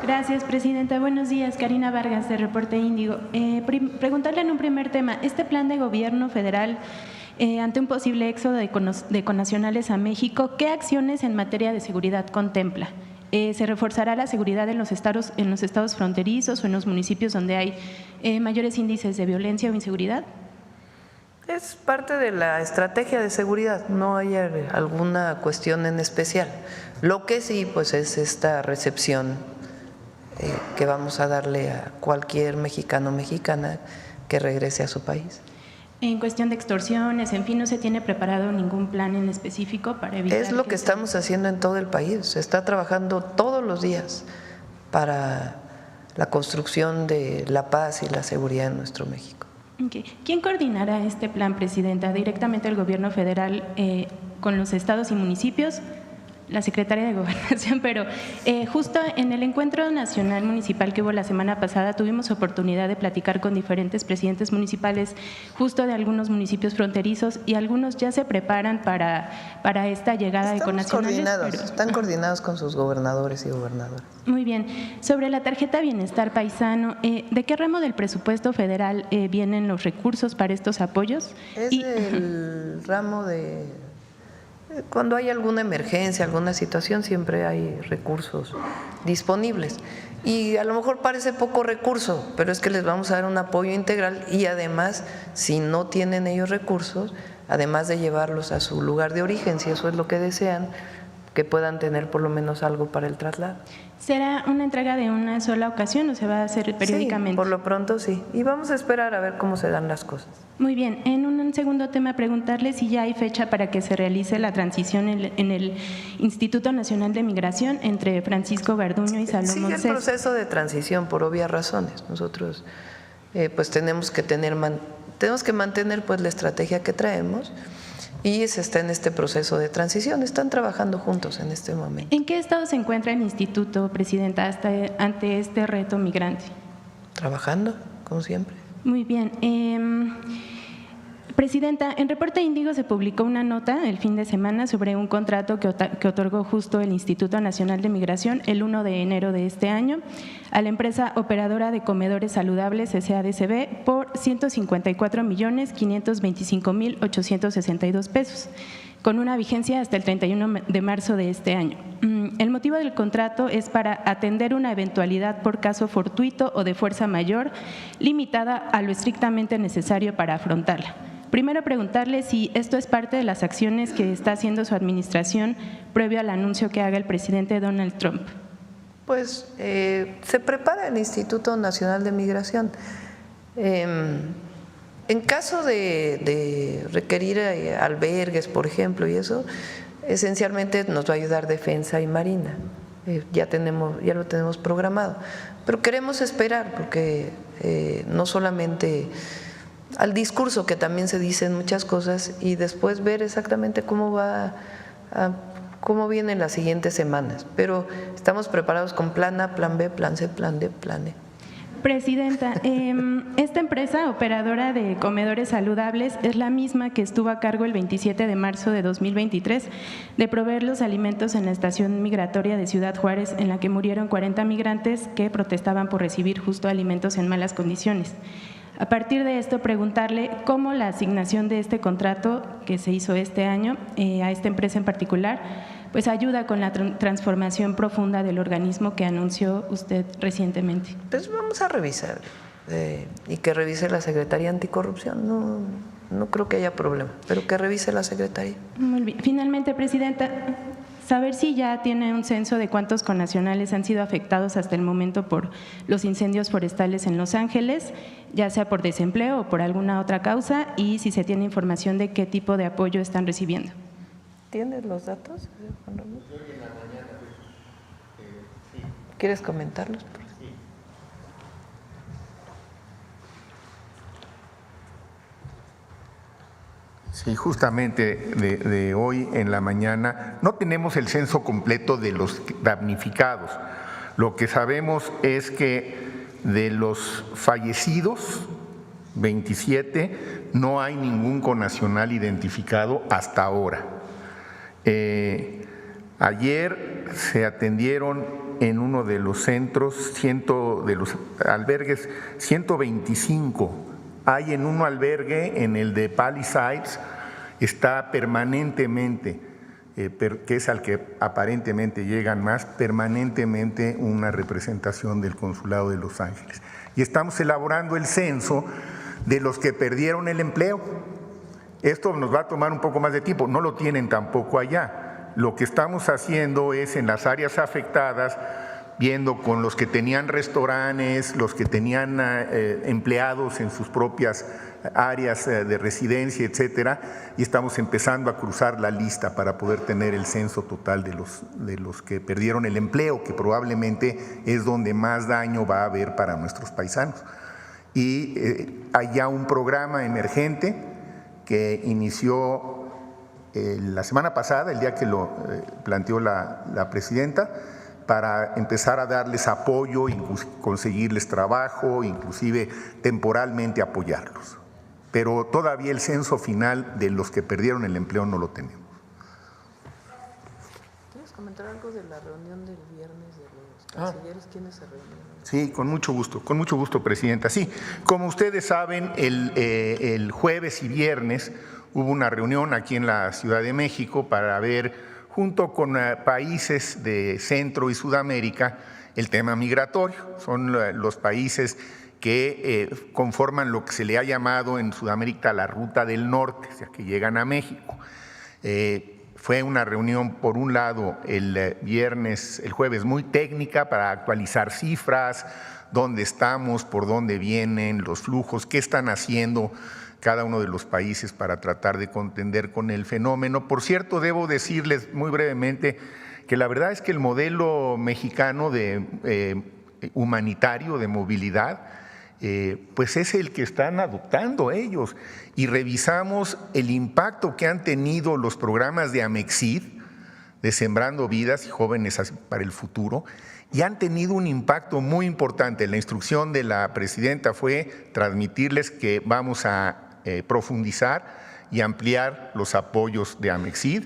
Speaker 8: Gracias, presidenta. Buenos días, Karina Vargas, de Reporte Índigo. Preguntarle en un primer tema, este plan de gobierno federal ante un posible éxodo de connacionales a México, ¿qué acciones en materia de seguridad contempla? ¿Se reforzará la seguridad en los estados fronterizos o en los municipios donde hay mayores índices de violencia o inseguridad?
Speaker 1: Es parte de la estrategia de seguridad, no hay alguna cuestión en especial. Lo que sí, pues, es esta recepción que vamos a darle a cualquier mexicano o mexicana que regrese a su país.
Speaker 8: En cuestión de extorsiones, en fin, ¿no se tiene preparado ningún plan en específico para evitar?
Speaker 1: Es lo que estamos haciendo en todo el país, se está trabajando todos los días para la construcción de la paz y la seguridad en nuestro México.
Speaker 8: Okay. ¿Quién coordinará este plan, presidenta? ¿Directamente el gobierno federal con los estados y municipios? La secretaria de Gobernación, pero justo en el encuentro nacional municipal que hubo la semana pasada tuvimos oportunidad de platicar con diferentes presidentes municipales justo de algunos municipios fronterizos y algunos ya se preparan para esta llegada de connacionales.
Speaker 1: Están coordinados con sus gobernadores y gobernadoras.
Speaker 8: Muy bien. Sobre la tarjeta Bienestar Paisano, ¿de qué ramo del presupuesto federal vienen los recursos para estos apoyos?
Speaker 1: Es el ramo de… Cuando hay alguna emergencia, alguna situación, siempre hay recursos disponibles. Y a lo mejor parece poco recurso, pero es que les vamos a dar un apoyo integral y además, si no tienen ellos recursos, además de llevarlos a su lugar de origen, si eso es lo que desean, que puedan tener por lo menos algo para el traslado.
Speaker 8: ¿Será una entrega de una sola ocasión o se va a hacer periódicamente?
Speaker 1: Sí, por lo pronto sí. Y vamos a esperar a ver cómo se dan las cosas.
Speaker 8: Muy bien. En un segundo tema, preguntarle si ya hay fecha para que se realice la transición en el Instituto Nacional de Migración entre Francisco Garduño y Salomón César.
Speaker 1: Sigue el proceso de transición por obvias razones. Nosotros pues tenemos que mantener pues la estrategia que traemos. Y se está en este proceso de transición, están trabajando juntos en este momento.
Speaker 8: ¿En qué estado se encuentra el instituto, presidenta, ante este reto migrante?
Speaker 1: Trabajando, como siempre.
Speaker 8: Muy bien. Presidenta, en Reporte Índigo se publicó una nota el fin de semana sobre un contrato que otorgó justo el Instituto Nacional de Migración el 1 de enero de este año a la empresa operadora de comedores saludables SADCB por 154.525.862 pesos, con una vigencia hasta el 31 de marzo de este año. El motivo del contrato es para atender una eventualidad por caso fortuito o de fuerza mayor, limitada a lo estrictamente necesario para afrontarla. Primero, preguntarle si esto es parte de las acciones que está haciendo su administración previo al anuncio que haga el presidente Donald Trump.
Speaker 1: Pues se prepara el Instituto Nacional de Migración. En caso de requerir albergues, por ejemplo, y eso, esencialmente nos va a ayudar Defensa y Marina. Ya lo tenemos programado. Pero queremos esperar porque no solamente al discurso, que también se dicen muchas cosas, y después ver exactamente cómo vienen las siguientes semanas. Pero estamos preparados con plan A, plan B, plan C, plan D, plan E.
Speaker 8: Presidenta, esta empresa operadora de comedores saludables es la misma que estuvo a cargo el 27 de marzo de 2023 de proveer los alimentos en la estación migratoria de Ciudad Juárez, en la que murieron 40 migrantes que protestaban por recibir justo alimentos en malas condiciones. A partir de esto, preguntarle cómo la asignación de este contrato que se hizo este año a esta empresa en particular, pues ayuda con la transformación profunda del organismo que anunció usted recientemente.
Speaker 1: Pues vamos a revisar y que revise la Secretaría Anticorrupción. No creo que haya problema, pero que revise la Secretaría.
Speaker 8: Muy bien. Finalmente, Presidenta, saber si ya tiene un censo de cuántos connacionales han sido afectados hasta el momento por los incendios forestales en Los Ángeles, ya sea por desempleo o por alguna otra causa, y si se tiene información de qué tipo de apoyo están recibiendo.
Speaker 1: ¿Tienes los datos, Juan Ramón? ¿Quieres comentarlos?
Speaker 3: Sí, justamente de hoy en la mañana no tenemos el censo completo de los damnificados. Lo que sabemos es que de los fallecidos, 27, no hay ningún connacional identificado hasta ahora. Ayer se atendieron en uno de los centros, de los albergues, 125. Hay en un albergue, en el de Palisades, está permanentemente, que es al que aparentemente llegan más, permanentemente una representación del Consulado de Los Ángeles. Y estamos elaborando el censo de los que perdieron el empleo. Esto nos va a tomar un poco más de tiempo, no lo tienen tampoco allá. Lo que estamos haciendo es en las áreas afectadas, viendo con los que tenían restaurantes, los que tenían empleados en sus propias áreas de residencia, etcétera, y estamos empezando a cruzar la lista para poder tener el censo total de los que perdieron el empleo, que probablemente es donde más daño va a haber para nuestros paisanos. Y hay ya un programa emergente que inició la semana pasada, el día que lo planteó la presidenta, para empezar a darles apoyo, conseguirles trabajo, inclusive temporalmente apoyarlos. Pero todavía el censo final de los que perdieron el empleo no lo tenemos.
Speaker 1: ¿Quieres comentar algo de la reunión del viernes de los cancilleres? ¿Quiénes se reunieron?
Speaker 3: Sí, con mucho gusto, Presidenta. Sí, como ustedes saben, el jueves y viernes hubo una reunión aquí en la Ciudad de México para ver, junto con países de Centro y Sudamérica, el tema migratorio. Son los países que conforman lo que se le ha llamado en Sudamérica la Ruta del Norte, o sea, que llegan a México. Fue una reunión, por un lado, el jueves, muy técnica para actualizar cifras, dónde estamos, por dónde vienen los flujos, qué están haciendo cada uno de los países para tratar de contender con el fenómeno. Por cierto, debo decirles muy brevemente que la verdad es que el modelo mexicano humanitario de movilidad, pues es el que están adoptando ellos, y revisamos el impacto que han tenido los programas de Amexid, de Sembrando Vidas y Jóvenes para el Futuro, y han tenido un impacto muy importante. La instrucción de la presidenta fue transmitirles que vamos a profundizar y ampliar los apoyos de Amexid,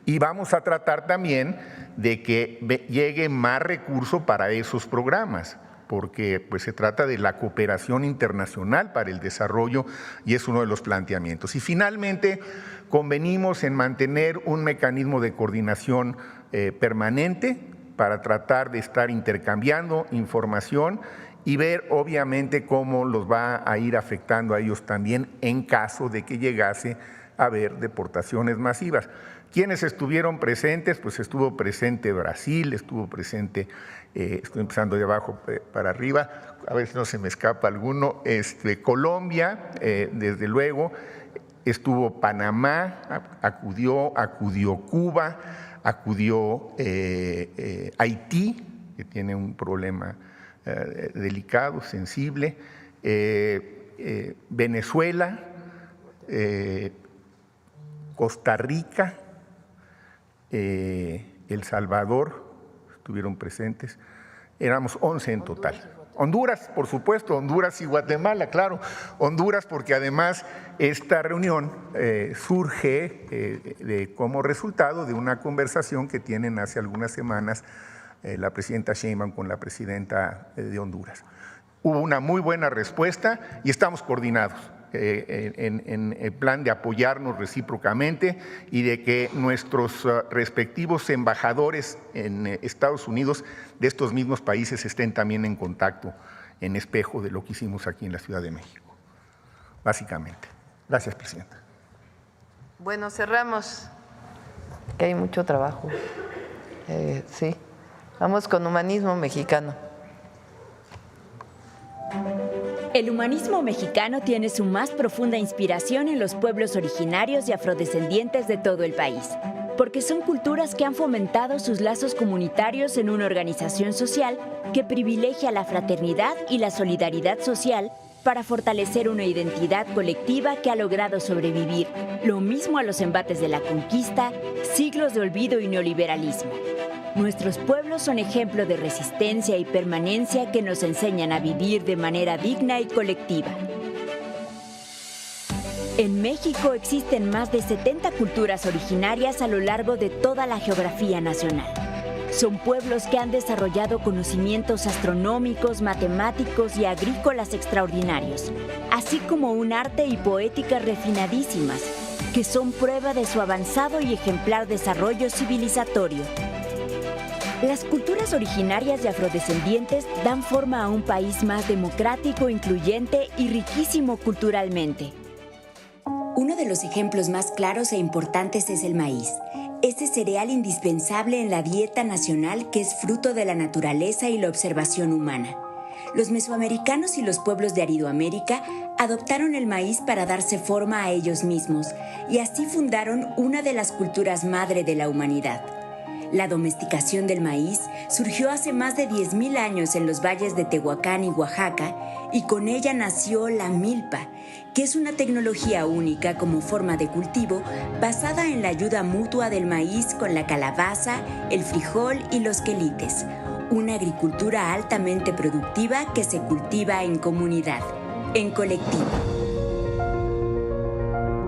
Speaker 3: y vamos a tratar también de que llegue más recurso para esos programas, porque pues se trata de la cooperación internacional para el desarrollo y es uno de los planteamientos. Y finalmente convenimos en mantener un mecanismo de coordinación permanente para tratar de estar intercambiando información y ver obviamente cómo los va a ir afectando a ellos también en caso de que llegase a haber deportaciones masivas. ¿Quiénes estuvieron presentes? Pues estuvo presente Brasil, estuvo presente, estoy empezando de abajo para arriba, a ver si no se me escapa alguno, Colombia, desde luego, estuvo Panamá, acudió Cuba, acudió Haití, que tiene un problema delicado, sensible, Venezuela, Costa Rica, El Salvador estuvieron presentes, éramos 11 en total. Honduras, por supuesto, Honduras y Guatemala, claro. Honduras porque además esta reunión surge como resultado de una conversación que tienen hace algunas semanas la presidenta Sheinbaum con la presidenta de Honduras. Hubo una muy buena respuesta y estamos coordinados en el plan de apoyarnos recíprocamente y de que nuestros respectivos embajadores en Estados Unidos de estos mismos países estén también en contacto, en espejo de lo que hicimos aquí en la Ciudad de México, básicamente. Gracias, presidenta.
Speaker 1: Bueno, cerramos, que hay mucho trabajo. Sí, vamos con Humanismo Mexicano.
Speaker 9: El humanismo mexicano tiene su más profunda inspiración en los pueblos originarios y afrodescendientes de todo el país, porque son culturas que han fomentado sus lazos comunitarios en una organización social que privilegia la fraternidad y la solidaridad social para fortalecer una identidad colectiva que ha logrado sobrevivir, lo mismo a los embates de la conquista, siglos de olvido y neoliberalismo. Nuestros pueblos son ejemplo de resistencia y permanencia que nos enseñan a vivir de manera digna y colectiva. En México existen más de 70 culturas originarias a lo largo de toda la geografía nacional. Son pueblos que han desarrollado conocimientos astronómicos, matemáticos y agrícolas extraordinarios, así como un arte y poética refinadísimas, que son prueba de su avanzado y ejemplar desarrollo civilizatorio. Las culturas originarias y afrodescendientes dan forma a un país más democrático, incluyente y riquísimo culturalmente. Uno de los ejemplos más claros e importantes es el maíz, ese cereal indispensable en la dieta nacional que es fruto de la naturaleza y la observación humana. Los mesoamericanos y los pueblos de Aridoamérica adoptaron el maíz para darse forma a ellos mismos y así fundaron una de las culturas madre de la humanidad. La domesticación del maíz surgió hace más de 10,000 años en los valles de Tehuacán y Oaxaca y con ella nació la milpa, que es una tecnología única como forma de cultivo basada en la ayuda mutua del maíz con la calabaza, el frijol y los quelites, una agricultura altamente productiva que se cultiva en comunidad, en colectivo.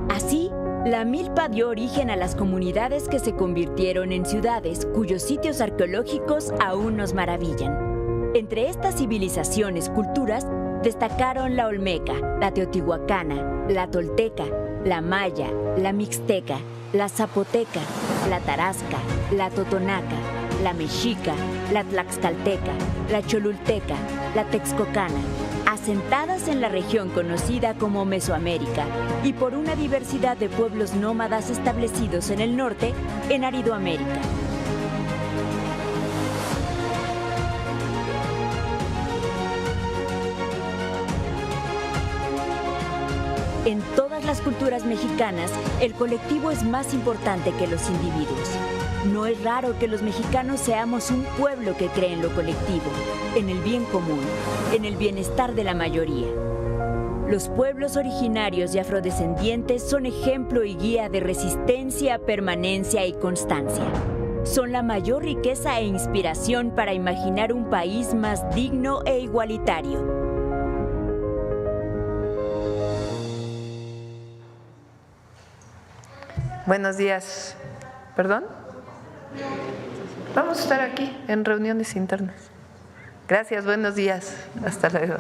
Speaker 9: Así, la milpa dio origen a las comunidades que se convirtieron en ciudades cuyos sitios arqueológicos aún nos maravillan. Entre estas civilizaciones, culturas, destacaron la olmeca, la teotihuacana, la tolteca, la maya, la mixteca, la zapoteca, la tarasca, la totonaca, la mexica, la tlaxcalteca, la cholulteca, la texcocana, asentadas en la región conocida como Mesoamérica y por una diversidad de pueblos nómadas establecidos en el norte, en Aridoamérica. En todas las culturas mexicanas, el colectivo es más importante que los individuos. No es raro que los mexicanos seamos un pueblo que cree en lo colectivo, en el bien común, en el bienestar de la mayoría. Los pueblos originarios y afrodescendientes son ejemplo y guía de resistencia, permanencia y constancia. Son la mayor riqueza e inspiración para imaginar un país más digno e igualitario.
Speaker 1: Buenos días. ¿Perdón? Vamos a estar aquí en reuniones internas. Gracias, buenos días. Hasta luego.